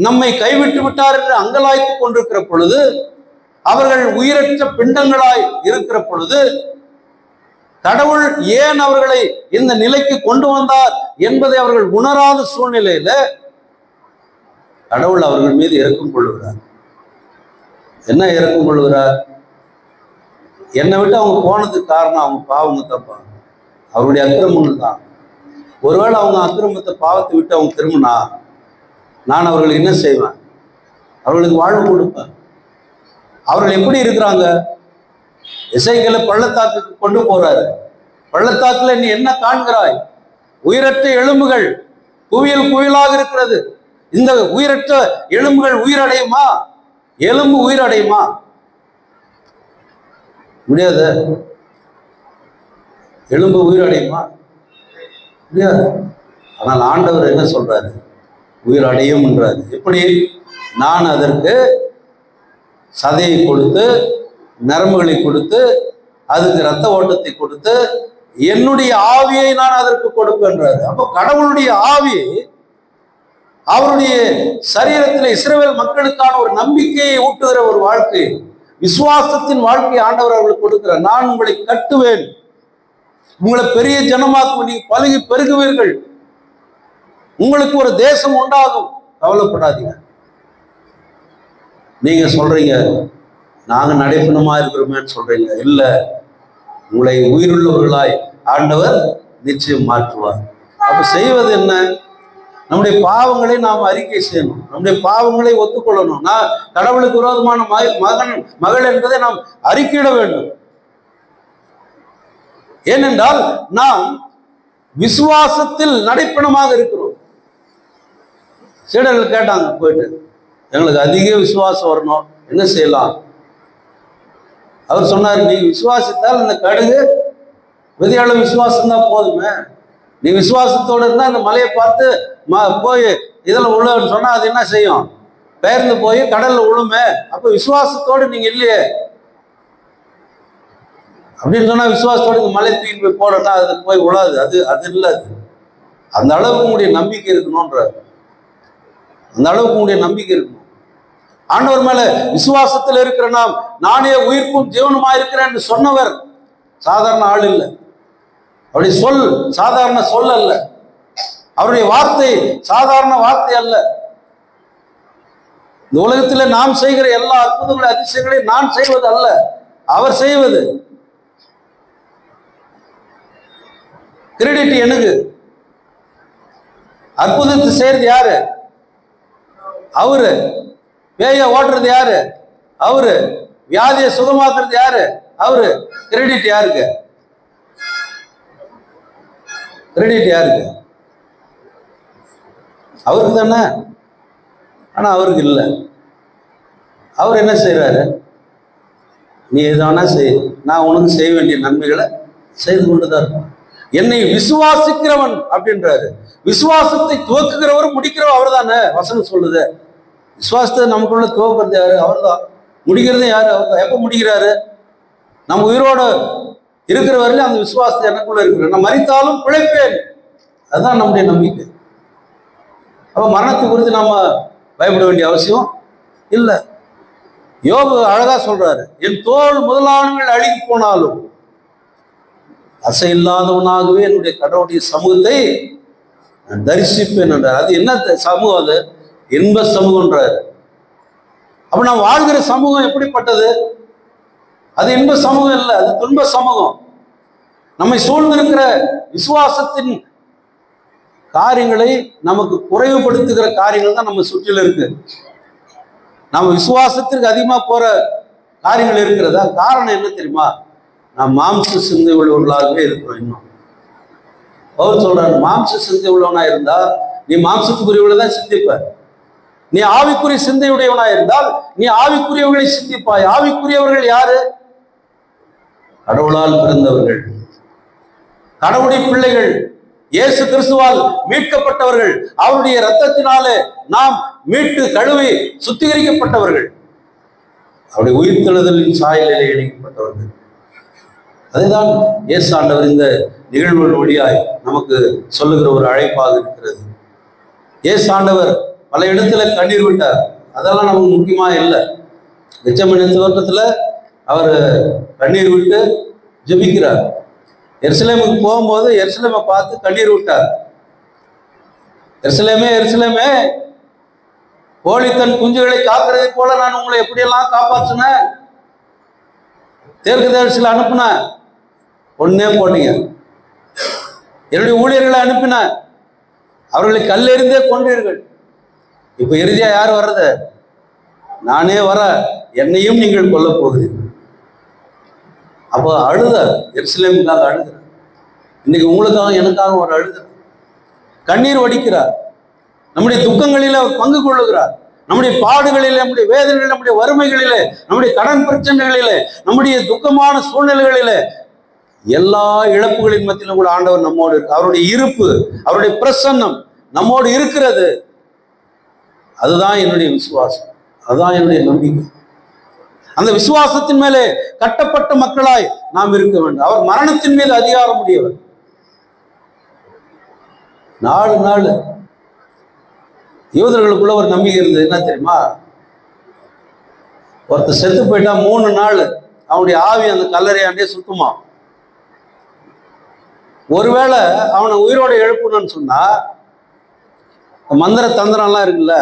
நம்மை கைவிட்டு விட்டார் என்று அங்கலாய்த்து கொண்டிருக்கிற பொழுது, அவர்கள் உயிரற்ற பிண்டங்களாய் இருக்கிற பொழுது, கடவுள் ஏன் அவர்களை இந்த நிலைக்கு கொண்டு வந்தார் என்பதை அவர்கள் உணராத சூழ்நிலையில கடவுள் அவர்கள் மீது இரக்கம் கொள்ளுகிறார். என்ன இரக்கம் கொள்ளுகிறார்? என்னை விட்டு அவங்க போனதுக்கு காரணம் அவங்க பாவங்க தப்பா, அவருடைய அக்கிரமங்கள் தான். ஒருவேளை அவங்க அக்கிரமத்தை பாவத்தை விட்டு அவங்க திரும்பினா நான் அவர்களுக்கு என்ன செய்வேன்? அவர்களுக்கு வாழ்வு கொடுப்பேன். அவர்கள் எப்படி இருக்கிறாங்க? எசேக்கியேலை பள்ளத்தாக்குக்கு கொண்டு போறாரு. பள்ளத்தாக்குல நீ என்ன காண்கிறாய்? உயிரற்ற எலும்புகள் குவியல் குவியலாக இருக்கிறது. இந்த உயிரற்ற எலும்புகள் உயிரடையுமா? எலும்பு உயிரடையுமா? முடியாது. எலும்பு உயிரடையுமா? முடியாது. ஆனால் ஆண்டவர் என்ன சொல்றாரு? உயிர் அடையும் என்றாரு. எப்படி? நான் அதற்கு சதையை கொடுத்து, நரம்புகளை கொடுத்து, அதுக்கு இரத்த ஓட்டத்தை கொடுத்து, என்னுடைய ஆவியை நான் அதற்கு கொடுக்கின்றாரு. அப்போ கடவுளுடைய ஆவி அவருடைய சரீரத்தில் இஸ்ரவேல் மக்களுக்கான ஒரு நம்பிக்கையை ஊட்டுகிற ஒரு வாழ்க்கை, விசுவாசத்தின் வாழ்க்கை ஆண்டவர் அவர்களுக்கு கொடுக்கிறார். நான் உங்களை கட்டுவேன், உங்களை பெரிய ஜனமாக்கும், நீங்க பழகி பெருகுவீர்கள், உங்களுக்கு ஒரு தேசம் உண்டாகும், கவலைப்படாதீங்க. நீங்க சொல்றீங்க நாங்க நடைப்பிணமா இருக்கிறோமேன்னு சொல்றீங்க. இல்ல, உங்களை உயிருள்ளவர்களாய் ஆண்டவர் நிச்சயம் மாற்றுவார். அப்ப செய்வது என்ன? நம்முடைய பாவங்களை நாம் அறிக்கை செய்யணும், நம்முடைய பாவங்களை ஒத்துக்கொள்ளணும். நான் கடவுளுக்கு விரோதமான மகள் என்பதை நாம் அறிக்கையிட வேண்டும். ஏனென்றால் நாம் விசுவாசத்தில் நடைப்பிணமாக இருக்கிறோம். சீடர்கள் கேட்டாங்க போயிட்டு, எங்களுக்கு அதிக விசுவாசம் வரணும், என்ன செய்யலாம்? அவர் சொன்னார், நீ விசுவாசித்தால் இந்த கடுகு விதையாள விசுவாசம் தான் போதுமே, நீ விசுவாசத்தோடு இருந்தா அந்த மலையை பார்த்து போய் இதில் உழுன்னு சொன்னா அது என்ன செய்யும்? பெயர்ந்து போய் கடல்ல உழுமே. அப்ப விசுவாசத்தோடு நீங்க இல்லையே அப்படின்னு சொன்னா, விசுவாசத்தோடு இந்த மலை தூக்கி போய் போடனா அது போய் உழாது. அது இல்லை. அந்த அளவுக்கு உங்களுடைய நம்பிக்கை இருக்கணும்ன்ற, அந்த அளவுக்கு உங்களுடைய நம்பிக்கை இருக்கணும். ஆண்டவர் மேல விசுவாசத்தில் இருக்கிற நாம், நானே உயிர்ப்பும் ஜீவனுமா இருக்கிறேன் என்று சொன்னவர் சாதாரண ஆள் இல்லை. அவருடைய சொல் சாதாரண சொல் அல்ல. அவருடைய வார்த்தை சாதாரண வார்த்தை அல்ல. இந்த உலகத்தில் நாம் செய்கிற எல்லா அற்புதங்களும் அதிசயங்களையும் நான் செய்வது அல்ல, அவர் செய்வது. கிரெடிட் எனக்கு. அற்புதத்தை செய்யறது யாரு? அவரு. பேய ஓட்டுறது யாரு? அவரு. வியாதியை சுகமாக்குறது யாரு? அவரு. கிரெடிட் யாருக்கு? கிரெடிட் யாருக்கு? அவருக்கு தானே. ஆனா அவருக்கு இல்லை. அவர் என்ன செய்யறாரு? நீ எதானா செய், நான் உனக்கு செய்ய வேண்டிய நன்மைகளை செய்து கொண்டுதான் இருப்பேன். என்னை விசுவாசிக்கிறவன் அப்படின்றாரு. விசுவாசத்தை துவக்குகிறவரும் முடிக்கிறவர் அவர் தானே. வசனம் சொல்லுது. விசுவாசத்தை நமக்குள்ள துவக்கிறது யாரு? அவர் தான். முடிக்கிறது யாரு? அவர் தான். எப்போ முடிக்கிறாரு? நம்ம உயிரோட இருக்கிற வரையிலும் அந்த விசுவாசத்தை எனக்குள்ள இருக்கிற, நான் மரித்தாலும் பிழைப்பேன். அதுதான் நம்முடைய நம்பிக்கை. அப்போ மரணத்தை குறித்து நம்ம பயப்பட வேண்டிய அவசியம் இல்லை. யோபு அழகா சொல்றாரு, என் தோல் முதலானவர்கள் அழுகி போனாலும் அசை இல்லாதவனாகவே என்னுடைய கடவுளுடைய சமூகத்தை நான் தரிசிப்பேன் என்றார். அது என்ன சமூகம்? அது இன்ப சமூகம்ன்றாரு. அப்ப நான் வாழ்கிற சமூகம் எப்படிப்பட்டது? அது இன்ப சமூகம் இல்லை, அது துன்ப சமூகம். நம்மை சூழ்ந்திருக்கிற விசுவாசத்தின் காரியங்களை நமக்கு குறைவுபடுத்துகிற காரியங்கள் தான் நம்ம சுற்றில இருக்கு. நம்ம விசுவாசத்திற்கு அதிகமா போற காரியங்கள் இருக்கிறதா? காரணம் என்ன தெரியுமா? நாம் மாம்ச சிந்தை உள்ளவர்களாகவே இருக்கிறோம். இன்னும் அவர் சொல்றாரு, மாம்ச சிந்தை உள்ளவனா இருந்தா நீ மாம்சத்துக்குரியவளை தான் சிந்திப்ப. நீ ஆவிக்குரிய சிந்தையுடையவனா இருந்தால் நீ ஆவிக்குரியவர்களை சிந்திப்பாய். ஆவிக்குரியவர்கள் யாரு? கடவுளால் பிறந்தவர்கள், கடவுளுடைய பிள்ளைகள், இயேசு கிறிஸ்துவால் மீட்கப்பட்டவர்கள், அவருடைய இரத்தத்தினாலே நாம் மீட்டு கழுவி சுத்திகரிக்கப்பட்டவர்கள், அவருடைய உயிர்த்தெழுதலின் சாயலிலே இணைக்கப்பட்டவர்கள். அதுதான் இயேசு ஆண்டவர் இந்த நிகழ்வுகள் வழியாய் நமக்கு சொல்லுகிற ஒரு அழைப்பாக இருக்கிறது. இயேசு ஆண்டவர் பல இடத்துல கண்ணீர் விட்டார். அதெல்லாம் நமக்கு முக்கியமா இல்லை. கெத்செமனே தோட்டத்துல அவர் கண்ணீர் விட்டு ஜெபிக்கிறார். எருசலேமுக்கு போகும்போது எருசலேமை பார்த்து கண்ணீர் விட்டார். எருசலேமே எருசலேமே, கோழி தன் குஞ்சுகளை காக்கிறதை போல நான் உங்களை எப்படியெல்லாம் காப்பாற்றினேன், தீர்க்கதரிசிகளை அனுப்புனேன், ஒன்னே போனீங்க. என்னுடைய ஊழியர்களை அனுப்பினேன், அவர்களை கல்லெறிந்தே கொன்றீர்கள். இப்ப இறுதியா யார் வர்றது? நானே வர, என்னையும் நீங்கள் கொல்ல போகிறீர்கள். அப்போ அழுத, எருசலேமுக்காக அழுகிறார். இன்னைக்கு உங்களுக்காக எனக்காக ஒரு அழுகிறார், கண்ணீர் வடிக்கிறார். நம்முடைய துக்கங்களில் அவர் பங்கு கொள்ளுகிறார். நம்முடைய பாடுகளிலே, நம்முடைய வேதனைகளில், நம்முடைய வறுமைகளிலே, நம்முடைய கடன் பிரச்சனைகளிலே, நம்முடைய துக்கமான சூழ்நிலைகளிலே, எல்லா இழப்புகளின் மத்தியிலும் கூட ஆண்டவர் நம்மோடு இருக்கு. அவருடைய இருப்பு, அவருடைய பிரசன்னம் நம்மோடு இருக்கிறது. அதுதான் என்னுடைய விசுவாசம், அதுதான் என்னுடைய நம்பிக்கை. அந்த விசுவாசத்தின் மேலே கட்டப்பட்ட மக்களாய் நாம் இருக்க வேண்டும். அவர் மரணத்தின் மீது அதிகாரம் உடையவர். நாலு நாள் யூதர்களுக்குள்ள ஒரு நம்பிக்கை இருந்தது. என்ன தெரியுமா? ஒருத்தர் செத்து போயிட்டா 3 நாள் அவனுடைய ஆவி அந்த கல்லறையாண்டே சுத்துமா. ஒருவேளை அவனை உயிரோட எழுப்பணும்னு சொன்னா மந்திர தந்திரம்லாம் இருக்குல்ல,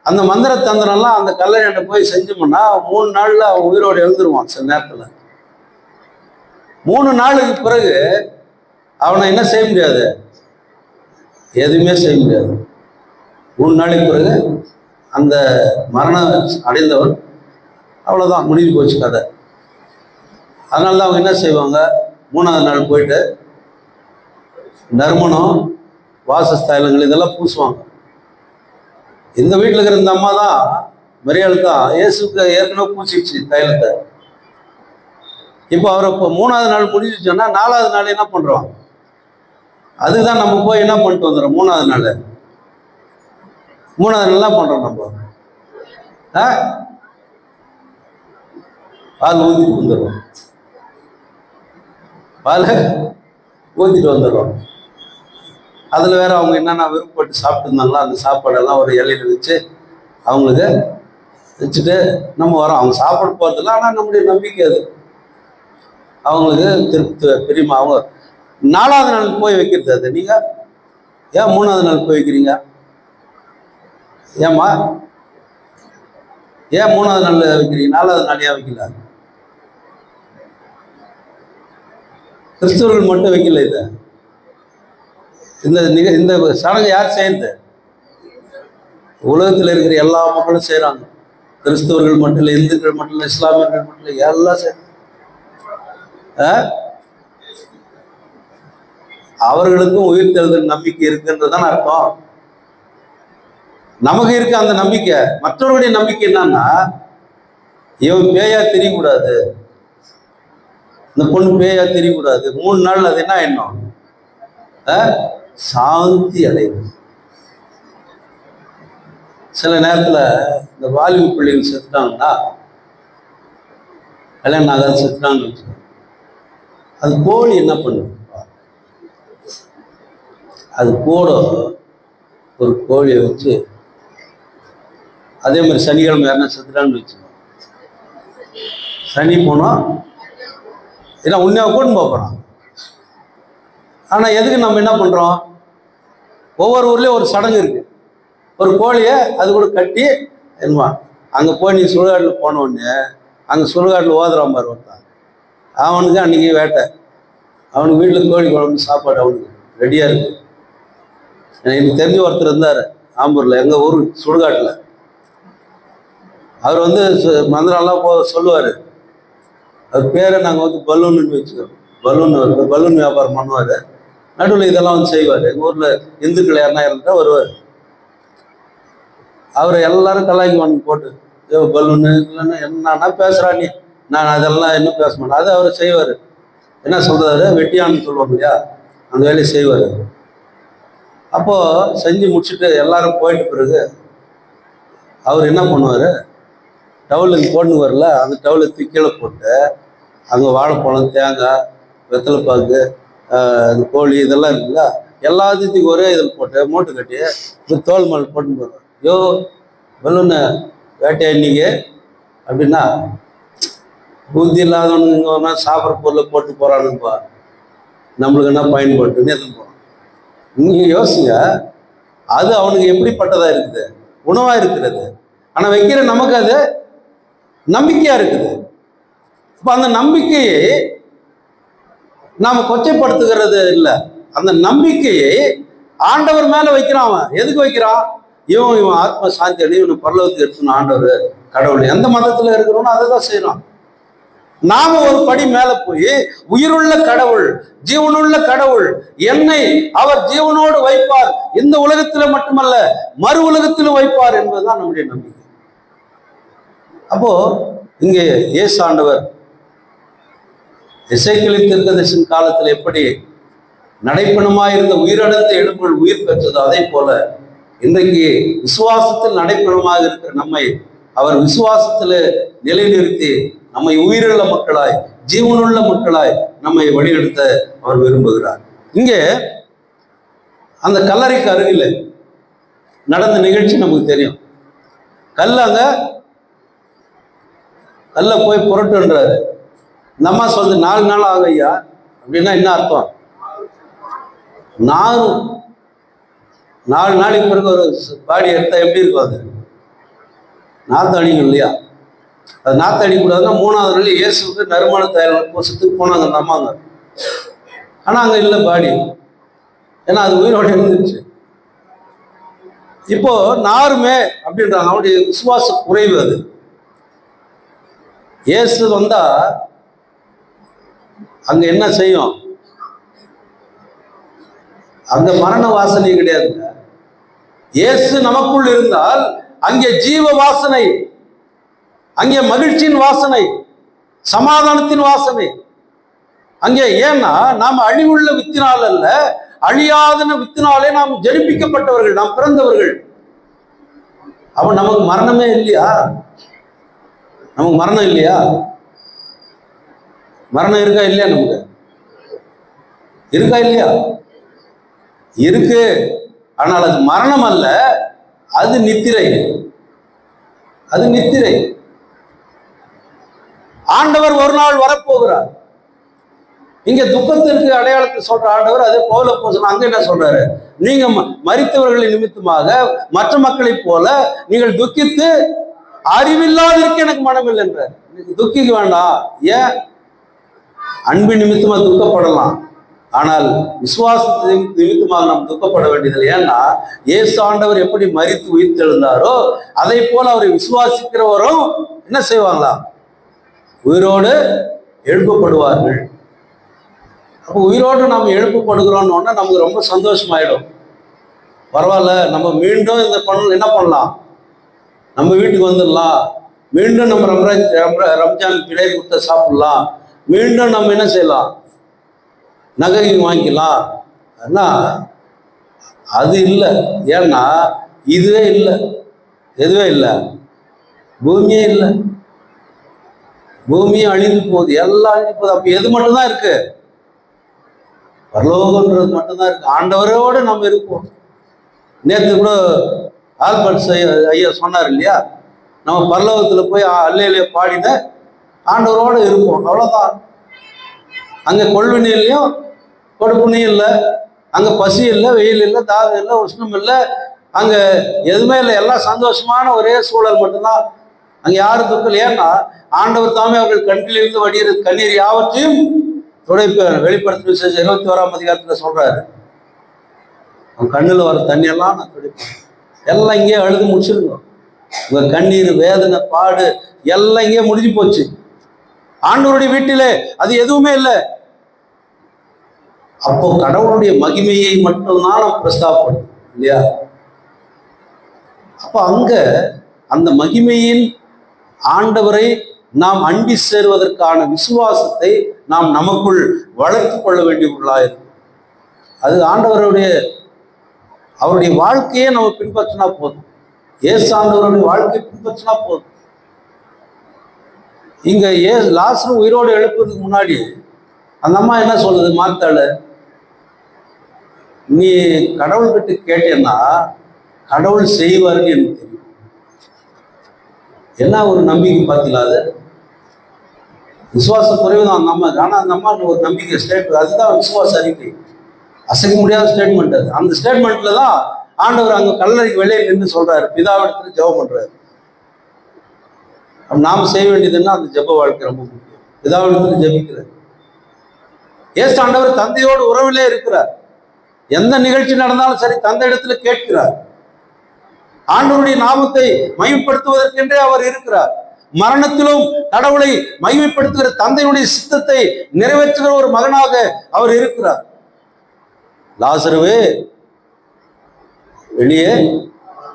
அந்த மந்திர தந்திரம்லாம் அந்த கல்லறையாண்ட போய் செஞ்சோம்னா 3 நாள்ல அவன் உயிரோடு எழுந்துருவான். சில நேரத்துல 3 நாளுக்கு பிறகு அவனை என்ன செய்ய முடியாது? எதுவுமே செய்ய முடியாது. 3 நாளைக்கு பிறகு அந்த மரணம் அடைந்தவன் அவ்வளோதான், முடிஞ்சு போச்சு கதை. அதனால தான் அவங்க என்ன செய்வாங்க, 3ஆவது நாள் போயிட்டு நறுமணம், வாசஸ்தைலங்கள் இதெல்லாம் பூசுவாங்க. இந்த வீட்டில் இருக்கிற இந்த அம்மா தான், மரியாள் தான், இயேசுக்கு ஏற்கனவே பூசிடுச்சு தைலத்தை. இப்போ அவரை இப்போ 3ஆவது நாள் முடிஞ்சிச்சோன்னா 4ஆவது நாள் என்ன பண்ணுறோம்? அதுதான் நம்ம போய் என்ன பண்ணிட்டு வந்துடுறோம். மூணாவது நாள் என்ன பண்றோம் நம்ம? பால் ஊத்திட்டு வந்துடுறோம். பால் ஊத்திட்டு வந்துடுறோம். அதுல வேற அவங்க என்னென்ன விருப்பப்பட்டு சாப்பிட்டு இருந்தாங்களோ அந்த சாப்பாடெல்லாம் ஒரு இலையில வச்சு அவங்களுக்கு வச்சுட்டு நம்ம வரோம். அவங்க சாப்பாடு போறதில்ல, ஆனா நம்முடைய நம்பிக்கை அது அவங்களுக்கு திருப்தி பெரியமா. அவங்க 4வது நாள் போய் வைக்கிறது. அது நீங்க ஏன் 3வது நாள் போய் வைக்கிறீங்க? ஏம்மா ஏன் 3வது நாள் வைக்கிறீங்க? 4வது நாள் ஏன் வைக்கல? கிறிஸ்தவர்கள் மட்டும் வைக்கல. இதை இந்த சடங்கு யார் செய்யறது? உலகத்தில் இருக்கிற எல்லா மக்களும் செய்யறாங்க. கிறிஸ்தவர்கள் மட்டும் இல்லை, இந்துக்கள் மட்டும் இல்லை, இஸ்லாமியர்கள் மட்டும் இல்லை, எல்லாம் செய்யறாங்க. அவர்களுக்கும் உயிர் தெழுதல் நம்பிக்கை இருக்குன்றதுதான் அர்த்தம். நமக்கு இருக்க அந்த நம்பிக்கை. மற்றவர்களுடைய நம்பிக்கை என்னன்னா, இவன் பேயா தெரியக்கூடாது, இந்த பொண்ணு பேயா தெரியக்கூடாது. 3 நாள் அது என்ன எண்ணம்? சாந்தி அடைவு. சில நேரத்தில் இந்த வாலிபு பிள்ளைகள் செத்துட்டாங்கன்னா, கல்யாணம் ஆகாத செத்துட்டாங்கன்னு வச்சுக்கோங்க, அது கோழி என்ன பண்ணுது? அது கூட ஒரு கோழியை வச்சு, அதே மாதிரி சனிக்கிழமை யாருன்னா செத்துட்டான்னு வச்சுக்கோங்க, சனி போனோம் ஏன்னா உண்மையாக கூட்டு போகிறான். ஆனால் எதுக்கு நம்ம என்ன பண்ணுறோம்? ஒவ்வொரு ஊர்லேயும் ஒரு சடங்கு இருக்கு. ஒரு கோழியை அது கூட கட்டி என்னமா அங்கே போய் நீ சுடுகாட்டில் போன உடனே அங்கே சுடுகாட்டில் ஓதுறான் பாரு ஒருத்தான், அவனுக்கு அன்றைக்கி வேட்டை. அவனுக்கு வீட்டில் கோழி குழம்பு சாப்பாடு அவனுக்கு ரெடியாக இருக்கு. எனக்கு தெரிஞ்ச ஒருத்தர் இருந்தார் ஆம்பூரில், எங்கள் ஊர் சுடுகாட்டில். அவர் வந்து மந்திரம்லாம் சொல்லுவார். அவர் பேரை நாங்கள் வந்து பலூன்னு வச்சுக்கோம். பலூன் வியாபாரம் பண்ணுவார். நடுவில் இதெல்லாம் வந்து செய்வார். எங்கள் ஊரில் இந்துக்கள் யாருன்னா இருந்தால் வருவார். அவரை எல்லாரும் கலாய்க்குவானுங்க போட்டு, பலூன்னு இல்லைன்னு என்னன்னா பேசுகிறா நீ, நான் அதெல்லாம் இன்னும் பேச மாட்டேன். அது அவர் செய்வார். என்ன சொல்கிறாரு, வெட்டியான்னு சொல்லுவாங்க இல்லையா, அந்த வேலையை செய்வார். அப்போது செஞ்சு முடிச்சுட்டு எல்லாரும் போயிட்ட பிறகு அவர் என்ன பண்ணுவார், டவுலுக்கு போட்டுன்னு வரல, அந்த டவுலை கீழே போட்டு அங்கே வாழைப்பழம், தேங்காய், வெத்தலைப்பாக்கு, இந்த கோழி இதெல்லாம் இருக்குல்ல, எல்லாத்தையும் ஒரே இதில் போட்டு மூட்டை கட்டி இந்த தோல் மேலே போட்டுன்னு போடுவார். யோ பலூன்னு வேட்டையா இன்னைக்கு அப்படின்னா, புத்தி இல்லாதவனுங்க இங்கே ஒன்றா சாப்பிட்ற பொருளை போட்டு போகிறானுப்பா, நம்மளுக்கு என்ன பயன்பட்டுன்னு எதுவும் போகிறோம். நீங்கள் யோசிங்க, அது அவனுக்கு எப்படிப்பட்டதாக இருக்குது, உணவாக இருக்கிறது. ஆனால் வைக்கிற நமக்கு அது நம்பிக்கையாக இருக்குது. இப்போ அந்த நம்பிக்கையை நாம் கொச்சைப்படுத்துகிறது இல்லை, அந்த நம்பிக்கையை ஆண்டவர் மேலே வைக்கிறான். அவன் எதுக்கு வைக்கிறான்? இவன் ஆத்ம சாந்தி அடையும், இவனை பரலோகத்துக்கு எடுத்துன்னு ஆண்டவர் கடவுள் எந்த மதத்தில் இருக்கிறோன்னு அதை தான் செய்யறான். நாம ஒரு படி மேல போய் உயிருள்ள கடவுள், ஜீவனுள்ள கடவுள், என்னை அவர் ஜீவனோடு வைப்பார், இந்த உலகத்துல மட்டுமல்ல மறு உலகத்திலும் வைப்பார் என்பதுதான் நம்முடைய நம்பிக்கை. அப்போ இங்கே இயேசு ஆண்டவர் எசேக்கியேல் தீர்க்கதரிசியின் காலத்தில் எப்படி நடைப்பணமாயிருந்த உயிரிழந்த எலும்புகள் உயிர் பெற்றது, அதே போல இன்றைக்கு விசுவாசத்தில் நடைப்பணமாக இருக்கிற நம்மை அவர் விசுவாசத்தில் நிலைநிறுத்தி நம்மை உயிருள்ள மக்களாய், ஜீவனுள்ள மக்களாய் நம்மை வழிநடத்த அவர் விரும்புகிறார். இங்கே அந்த கல்லறைக்கு அருகில் நடந்த நிகழ்ச்சி நமக்கு தெரியும். கல்ல போய் புரட்டுன்றாரு. இந்த அம்மா சொல்லுது 4 நாள் ஆகும் ஐயா அப்படின்னா என்ன அர்த்தம்? 4 நாளைக்கு பிறகு ஒரு பாடி எடுத்தா எப்படி இருக்கும்? அது நாற்று அடிக்கும் இல்லையா? அது நாற்று அடிக்கூடாதுன்னா 3வது நாள் இயேசுக்கு நறுமண தைலம் பூசத்துக்கு போனாங்க அந்த அம்மாங்க. ஆனால் அங்கே இல்லை பாடி, ஏன்னா அது உயிரோடு இருந்துச்சு. இப்போ நாருமே அப்படின்றாங்க, அவருடைய விசுவாச குறைவு. அது இயேசு வந்தா அங்க என்ன செய்யும்? அங்க மரண வாசனை கிடையாதுங்க. இயேசு நமக்குள் இருந்தால் அங்கே ஜீவ வாசனை, அங்கே மகிழ்ச்சியின் வாசனை, சமாதானத்தின் வாசனை அங்கே. ஏன்னா நாம அழிவுள்ள வித்தினால் அல்ல, அழியாதன வித்தினாலே நாம் ஜெனிப்பிக்கப்பட்டவர்கள், நாம் பிறந்தவர்கள். அப்ப நமக்கு மரணமே இல்லையா? நமக்கு மரணம் இல்லையா? மரணம் இருக்கா இல்லையா? நமக்கு இருக்கா இல்லையா? இருக்கு. ஆனால் அது மரணம் அல்ல, அது நித்திரை. அது நித்திரை. ஆண்டவர் ஒரு நாள் வரப்போகிறார். இங்க துக்கத்திற்கு அடையாளத்தை சொல்ற ஆண்டவர் அதே பவுல அப்போஸ்தலன் அங்க என்ன சொல்றாரு? நீங்க மரித்தவர்களின் நிமித்தமாக மற்ற மக்களை போல நீங்கள் துக்கித்து அறிவில்லாதிருக்க எனக்கு மனமில்லை என்ற. துக்கிக்க வேண்டாம். ஏன்? அன்பின் நிமித்தமா துக்கப்படலாம், ஆனால் விசுவாசத்தின் நிமித்தமாக நாம் துக்கப்பட வேண்டியதில்லை. ஏன்னா இயேசு ஆண்டவர் எப்படி மரித்து உயிர்த்தெழுந்தாரோ அதை போல அவரை விசுவாசிக்கிறவரும் என்ன செய்வாங்களா? உயிரோடு எழுப்பப்படுவார்கள். அப்போ உயிரோடு நாம் எழுப்பப்படுகிறோம்னு நமக்கு ரொம்ப சந்தோஷமாயிடும். பரவாயில்ல, நம்ம மீண்டும் இந்த என்ன பண்ணலாம், நம்ம வீட்டுக்கு வந்துடலாம், மீண்டும் நம்ம ரம்ஜான் பிள்ளையை கொடுத்த சாப்பிடலாம், மீண்டும் நம்ம என்ன செய்யலாம், நகை வாங்கிக்கலாம். ஆனால் அது இல்லை. ஏன்னா இதுவே இல்லை, எதுவே இல்லை, பூமியே இல்லை, பூமியும் அழிந்து போகுது, எல்லாம் அழிந்து போகுது. அப்போ எது மட்டும்தான் இருக்கு? பரலோகன்றது மட்டும்தான் இருக்கு. ஆண்டவரோடு நம்ம இருப்போம். நேற்று கூட ஆல்பர்ட் ஐயா சொன்னார் இல்லையா, நம்ம பரலோகத்தில் போய் அல்லையிலே பாடின ஆண்டவரோடு இருப்போம், அவ்வளோதான். அங்கே கொள்வினையிலையும் கொடுப்புனையும் இல்லை, அங்கே பசி இல்லை, வெயில் இல்லை, தாகம் இல்லை, உஷ்ணம் இல்லை, அங்கே எதுவுமே இல்லை, எல்லாம் சந்தோஷமான ஒரே சூழல் மட்டும்தான். அங்கே யாரும் துக்கம். ஏன்னா ஆண்டவர் தாமே அவர்கள் கண்ணிலிருந்து வடிகிற கண்ணீர் யாவற்றையும் துடைப்பார். வெளிப்படுத்தும் விசேஷம் 21ஆம் அதிகாரத்தில் சொல்றாரு, உன் கண்ணில் வர தண்ணியெல்லாம் நான் துடைப்பேன். எல்லாம் இங்கேயே அழுது முடிச்சிருங்க. உங்க கண்ணீர், வேதனை, பாடு எல்லாம் இங்கே முடிஞ்சு போச்சு. ஆண்டவருடைய வீட்டிலே அது எதுவுமே இல்லை. அப்போ கடவுளுடைய மகிமையை மட்டும்தான் நாம் பிரஸ்தாபப்படும் இல்லையா? அப்போ அங்க அந்த மகிமையின் ஆண்டவரை நாம் அண்டி சேருவதற்கான விசுவாசத்தை நாம் நமக்குள் வளர்த்து கொள்ள வேண்டியவர்களாயிருக்கும். அது அவருடைய வாழ்க்கையே நம்ம பின்பற்றினா போதும். இயேசு ஆண்டவருடைய வாழ்க்கையை பின்பற்றினா போதும். இங்க லாசரு உயிரோடு எழுப்புறதுக்கு முன்னாடி அந்த அம்மா என்ன சொல்லுது? மாத்தாளு, நீ கடவுள்கிட்ட கேட்டேன்னா கடவுள் செய்வாருன்னு எனக்கு தெரியும். என்ன ஒரு நம்பிக்கை பார்த்தீங்களா? அது விசுவாச குறைவு தான் அந்த அம்மா. ஆனால் அந்த அம்மா ஒரு நம்பிக்கை ஸ்டேட், அதுதான் விசுவாச அறிக்கை. அசைக்க முடியாத ஸ்டேட்மெண்ட் அது. அந்த ஸ்டேட்மெண்ட்ல தான் ஆண்டவர் அங்கே கல்லறைக்கு வெளியே நின்று சொல்றாரு, பிதாவிடத்துல ஜெபம் பண்றாரு. நாம் செய்ய வேண்டியதுன்னா அந்த ஜெப வாழ்க்கை ரொம்ப முக்கியம். பிதாவிடத்துல ஜெபிக்கிறார். இயேசு ஆண்டவர் தந்தையோடு உறவிலே இருக்கிறார். எந்த நிகழ்ச்சி நடந்தாலும் சரி தந்தை இடத்துல கேட்கிறார். ஆண்டவருடைய நாமத்தை மகிமைப்படுத்துவதற்கென்றே அவர் இருக்கிறார். மரணத்திலும் கடவுளை மகிமைப்படுத்துகிற தந்தையுடைய சித்தத்தை நிறைவேற்றுகிற ஒரு மகனாக அவர் இருக்கிறார். லாசருவே வெளியே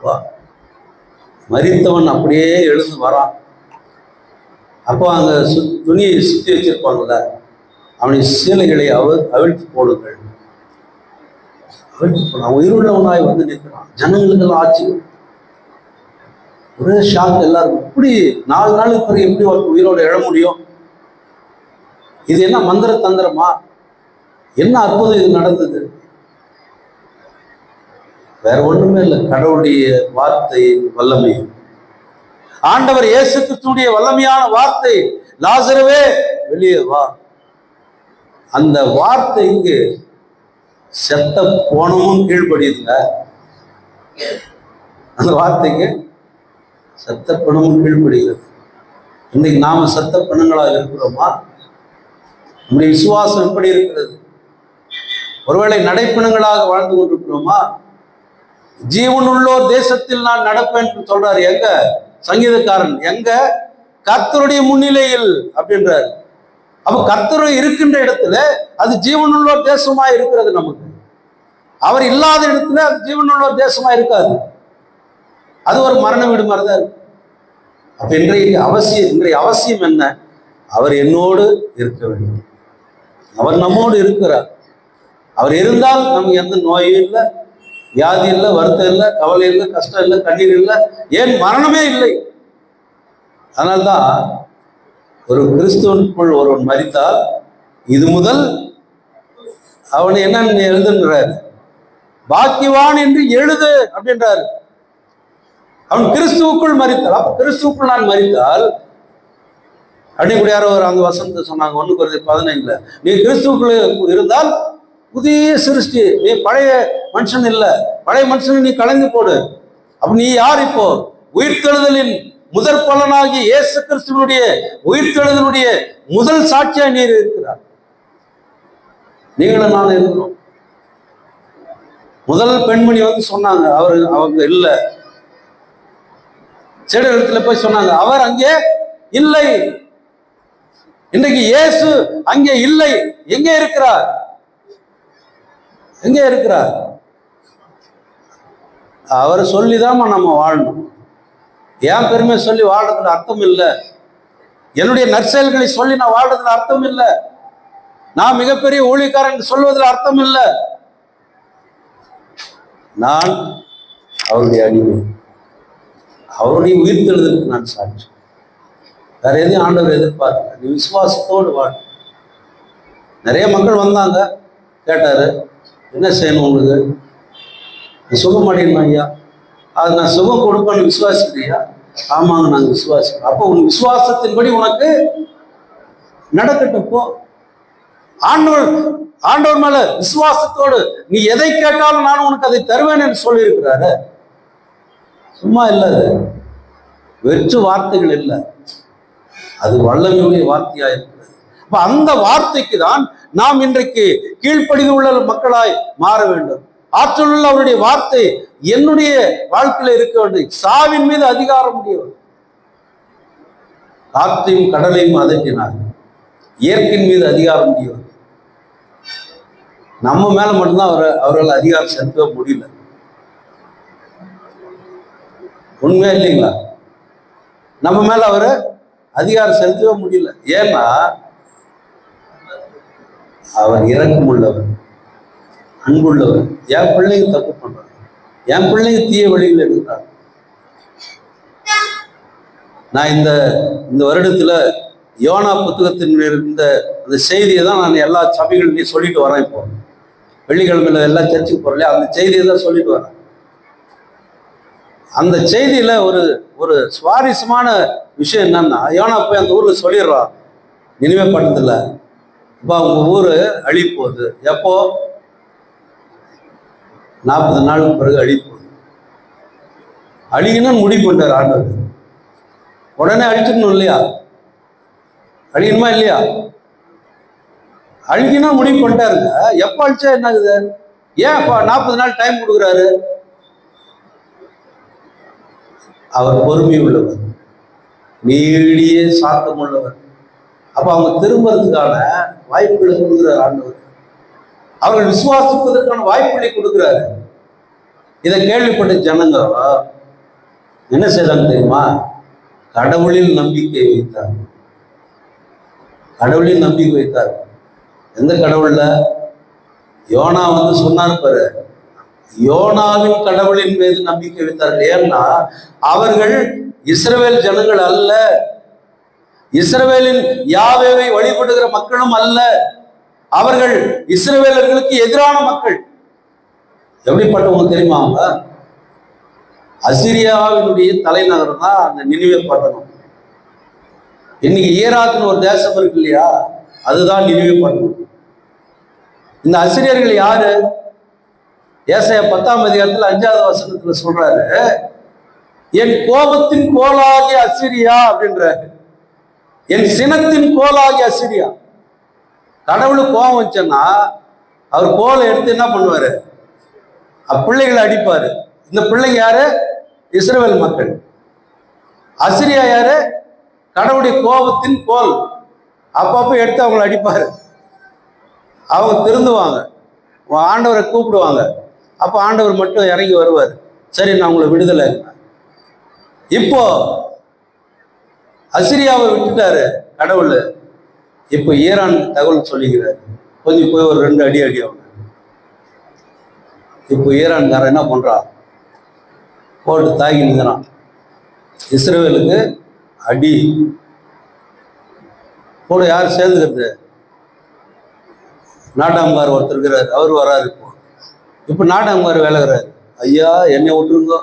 வா. மரித்தவன் அப்படியே எழுந்து வரான். அப்போ அங்க துணியை சுத்தி வச்சிருப்பாங்கல்ல, அவனை சீலைகளை அவிழ்த்து போடுங்கள். அவிழ்த்து போனான். உயிருள்ளவனாய் வந்து நிற்கிறான். ஜனங்களுக்கெல்லாம் ஆட்சி, ஒரே ஷாக். எல்லாரும் இப்படி 4 நாளுக்கு பிறகு எப்படி உயிரோடு எழ முடியும்? இது என்ன மந்திர தந்திரமா? என்ன அற்புதம் இது நடந்தது? வேற ஒண்ணுமே இல்லை, கடவுளுடைய வார்த்தை வல்லமை. ஆண்டவர் இயேசு கிறிஸ்துவுடைய வல்லமையான வார்த்தை, லாசருவே வெளியே வா. அந்த வார்த்தை இங்கு செத்த போனமும் கீழ்படியுதுங்க. அந்த வார்த்தைக்கு செத்த பணமும் கீழ்படுகிறது. இன்னைக்கு நாம செத்த பணங்களாக இருக்கிறோமா? நம்முடைய விசுவாசம் எப்படி இருக்கிறது? ஒருவேளை நடைப்பணங்களாக வாழ்ந்து கொண்டிருக்கிறோமா? ஜீவன் உள்ளோர் தேசத்தில் நான் நடப்பேன் சொல்றாரு. எங்க சங்கீதக்காரன்? எங்க? கர்த்தருடைய முன்னிலையில் அப்படின்றாரு. அப்ப கர்த்தர் இருக்கின்ற இடத்துல அது ஜீவன் உள்ளோர் தேசமா இருக்கிறது. நமக்கு அவர் இல்லாத இடத்துல அது ஜீவன் உள்ளோர் தேசமா இருக்காது. அது ஒரு மரண வீடு மாதிரிதான் இருக்கு. அப்ப இன்றைய அவசியம் என்ன? அவர் என்னோடு இருக்க வேண்டும். அவர் நம்மோடு இருக்கிறார். அவர் இருந்தால் நமக்கு எந்த நோயும் இல்லை, வியாதி இல்லை, வருத்தம் இல்லை, கவலை இல்லை, கஷ்டம் இல்லை, கண்ணீர் இல்லை, ஏன் மரணமே இல்லை. அதனால்தான் ஒரு கிறிஸ்துவனுக்குள் ஒருவன் மரித்தால் இது முதல் அவனை என்ன எழுதுன்றாரு, பாக்கியவான் என்று எழுது அப்படின்றாரு. அவன் கிறிஸ்துவுக்குள் மரித்தால், அப்ப கிறிஸ்துவுக்குள் நான் மரித்தால் அப்படிக்கூட யாரோ ஒரு அந்த வசனத்தை சொன்னாங்க 1:15, நீ கிறிஸ்துவுக்குள் இருந்தால் புதிய சிருஷ்டி, நீ பழைய மனுஷன் இல்லை, பழைய மனுஷனை நீ கலந்து போடு. அப்ப நீ யார்? இப்போ உயிர்த்தெழுதலின் முதற் பலனாகி இயேசு கிறிஸ்துவனுடைய உயிர்த்தெழுதலுடைய முதல் சாட்சியா நீர் இருக்கிறார். நீங்களும் நான் இருக்கிறோம். முதல் பெண்மணி வந்து சொன்னாங்க, அவங்க இல்லை. இடத்துல போய் சொன்னாங்க, அவர் அங்கே இல்லை. இன்றைக்கு இயேசு அங்கே இல்லை. எங்கே இருக்கிறார்? எங்கே இருக்கிறார்? அவர் சொல்லிதான் நம்ம வாழணும். ஏன் பெருமை சொல்லி வாழ்றதுல அர்த்தம் இல்லை. என்னுடைய நற்செயல்களை சொல்லி நான் வாழ்றதுல அர்த்தம் இல்லை. நான் மிகப்பெரிய ஊழியக்காரன் சொல்வதில் அர்த்தம் இல்லை. நான் அவருடைய அடிமை, அவருடைய உயிர்த்தெழுதலுக்கு நான் சாட்சி. வேற எதையும் ஆண்டவர் எதிர்பார்க்கல. நீ விசுவாசத்தோடு வாழ். நிறைய மக்கள் வந்தாங்க, கேட்டாரு, என்ன செய்யணும் உங்களுக்கு? சுகம் அடையணும் ஐயா. அது நான் சுகம் கொடுப்பேன்னு விசுவாசிக்கிறியா? ஆமாங்க, நாங்கள் விசுவாசிக்கிறோம். அப்போ உன் விசுவாசத்தின்படி உனக்கு நடக்கட்டும். போ. ஆண்டவர் மேல விசுவாசத்தோடு நீ எதை கேட்டாலும் நான் உனக்கு அதை தருவேன் என்று சொல்லி இருக்கிறாரு. சும்மா இல்லை, வெற்று வார்த்தைகள் இல்லை, அது வல்லமையுடைய வார்த்தையா இருக்கிறது. அப்ப அந்த வார்த்தைக்கு தான் நாம் இன்றைக்கு கீழ்ப்படிந்து உள்ள மக்களாய் மாற வேண்டும். ஆற்றல் உள்ள அவருடைய வார்த்தை என்னுடைய வாழ்க்கையில இருக்க வேண்டும். சாவின் மீது அதிகாரம் உடையவர். காற்றையும் கடலையும் அதட்டினார். இயற்கையின் மீது அதிகாரம் உடையவர். நம்ம மேல மட்டும்தான் அவரால் அதிகாரம் செலுத்தவே முடியல. உண்மையா இல்லைங்களா? நம்ம மேல அவரை அதிகாரம் செலுத்தவே முடியல. ஏன்னா அவர் இரக்கம் உள்ளவர், அன்புள்ளவர். என் பிள்ளைங்க தப்பு பண்றாங்க, என் பிள்ளைங்க தீய வழியில் எடுக்கிறாங்க. நான் இந்த வருடத்துல யோனா புத்தகத்தின் இருந்த அந்த செய்தியை தான் நான் எல்லா சபைகள்லையும் சொல்லிட்டு வரேன். இப்போ வெள்ளிக்கிழமையில எல்லாம் சர்ச்சுக்கு போறல அந்த செய்தியை தான் சொல்லிட்டு வரேன். அந்த செய்தியில ஒரு சுவாரஸ்யமான விஷயம் என்னன்னா, யோனா போய் அந்த ஊர்ல சொல்லிடுறான், நினைவே பண்ணதில்ல, இப்போ அவங்க ஊரு அழிப்போகுது. எப்போ? 40 நாளுக்கு பிறகு அழிப்போகுது. அழிக்கணும்னு முடிவு பண்ணிட்டார் ஆண்டவர். உடனே அழிச்சிடணும் இல்லையா? அழிக்கணுமா இல்லையா? அழிக்கணும் முடிவு பண்ணிட்டாருங்க. எப்போ அழிச்சா என்ன ஆகுது? ஏன் 40 நாள் டைம் கொடுக்குறாரு? அவர் பொறுமை உள்ளவர், நீடிய சாத்தம் உள்ளவர். அப்ப அவங்க திரும்புறதுக்கான வாய்ப்புகளை கொடுக்குறாரு ஆண்டவர். அவர்கள் விசுவாசிப்பதற்கான வாய்ப்புகளை கொடுக்குறாரு. இதை கேள்விப்பட்ட ஜனங்க என்ன செய்தாங்க தெரியுமா? கடவுளில் நம்பிக்கை வைத்தார். கடவுளில் நம்பிக்கை வைத்தார். எந்த கடவுள்ல? யோனா வந்து சொன்னார் பாரு, யோனாவின் கடவுளின் மீது நம்பிக்கை வைத்தார்கள். ஏன்னா அவர்கள் இஸ்ரவேல் ஜனங்கள் அல்ல, இஸ்ரவேலின் யாவேவை வழிபடுகிற மக்களும் அல்ல. அவர்கள் இஸ்ரவேலர்களுக்கு எதிரான மக்கள். எப்படிப்பட்டவங்க தெரியுமா? அவங்க அசிரியாவினுடைய தலைநகரம் தான் அந்த நினிவே பட்டணம். இன்னைக்கு ஈராக்னு ஒரு தேசம் இருக்கு இல்லையா, அதுதான் நினிவே பட்டணம். இந்த அசிரியர்கள் யாரு? ஏசாயா 10ஆம் அதிகாரத்துல 5வது வசனத்துல சொல்றாரு, என் கோபத்தின் கோலாகிய அசிரியா அப்படின்றாரு. என் சினத்தின் கோலாகிய அசிரியா. கடவுளுக்கு கோபம் வச்சேன்னா அவர் கோலை எடுத்து என்ன பண்ணுவாரு? பிள்ளைகளை அடிப்பாரு. இந்த பிள்ளைங்க யாரு? இஸ்ரவேல் மக்கள். அசிரியா யாரு? கடவுளுடைய கோபத்தின் கோல். அப்பப்போ எடுத்து அவங்களை அடிப்பாரு. அவங்க திருந்துவாங்க, ஆண்டவரை கூப்பிடுவாங்க. அப்போ ஆண்டவர் மட்டும் இறங்கி வருவார். சரி, நான் உங்களை விடுதலை. இப்போ அசிரியாவை விட்டுட்டாரு கடவுள். இப்போ ஈரான் தகவல் சொல்லிக்கிறாரு, கொஞ்சம் போய் ஒரு 2 அடி அவங்க. இப்போ ஈரான்காரன் என்ன பண்றான், போட்டு தாக்கி நிற்கிறான். இஸ்ரேலுக்கு அடி கூட யார் சேர்ந்துக்கிறது? நாட்டாம்கார் ஒருத்தர் இருக்கிறார், அவர் வராரு. இப்போ நாட்டாம்கார் விலகிறாரு. ஐயா என்னை விட்டுருங்க,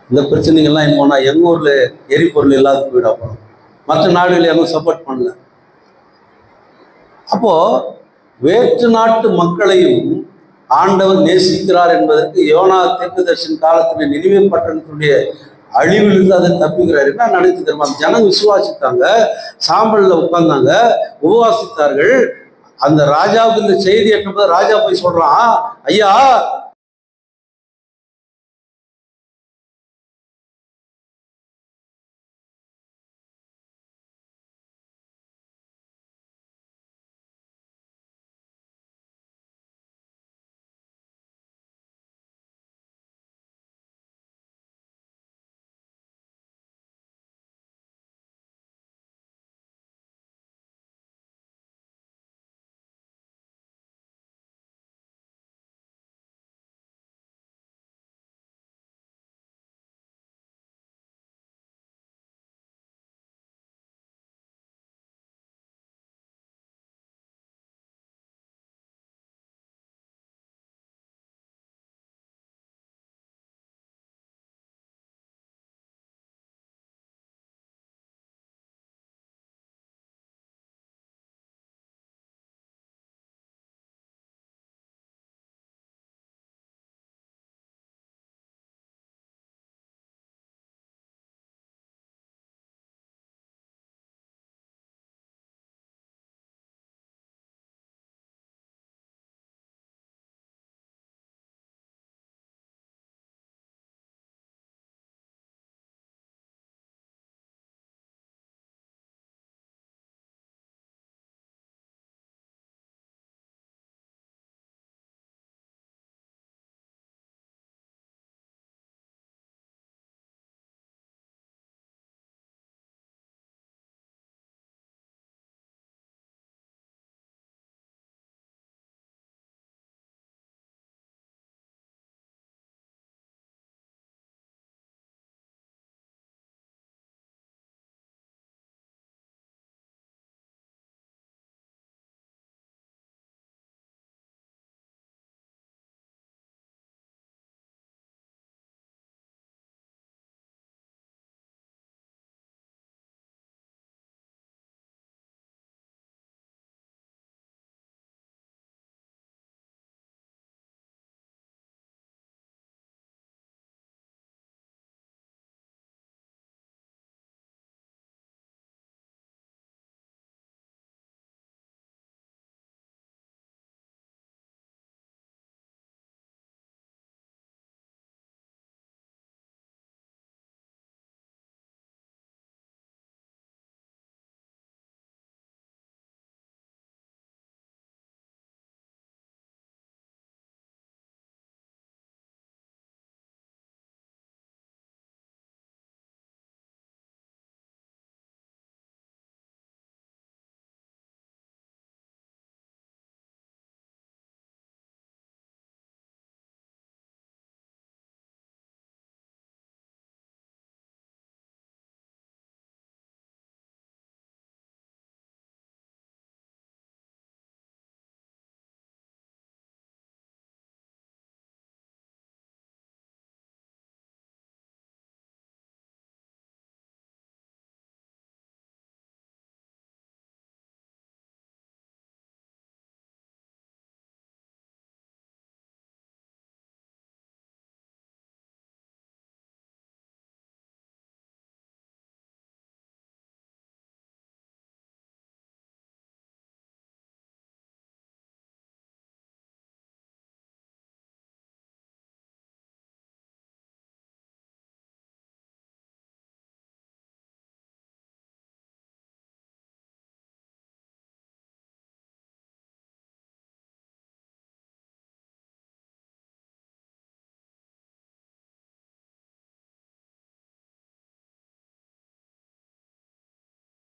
இந்த பிரச்சனைகள்லாம் என்ன போனால் எங்கள் ஊரில் எரிபொருள் இல்லாத போயிடும். அப்புறம் மற்ற நாடுகள் எதுவும் சப்போர்ட் பண்ணல. அப்போ வேற்று நாட்டு மக்களையும் ஆண்டவர் நேசிக்கிறார் என்பதற்கு யோனா தீர்க்கதரிசன காலத்தில் நினைவே பட்டணத்துடைய அழிவிலிருந்து அதை தப்பிக்கிறார். என்ன நடத்தி தெரியுமா? ஜனம் விசுவாசித்தாங்க, சாம்பல்ல உட்கார்ந்தாங்க, உபவாசித்தார்கள். அந்த ராஜாவுக்கு இந்த செய்தி எட்டும்போது ராஜா போய் சொல்றான், ஐயா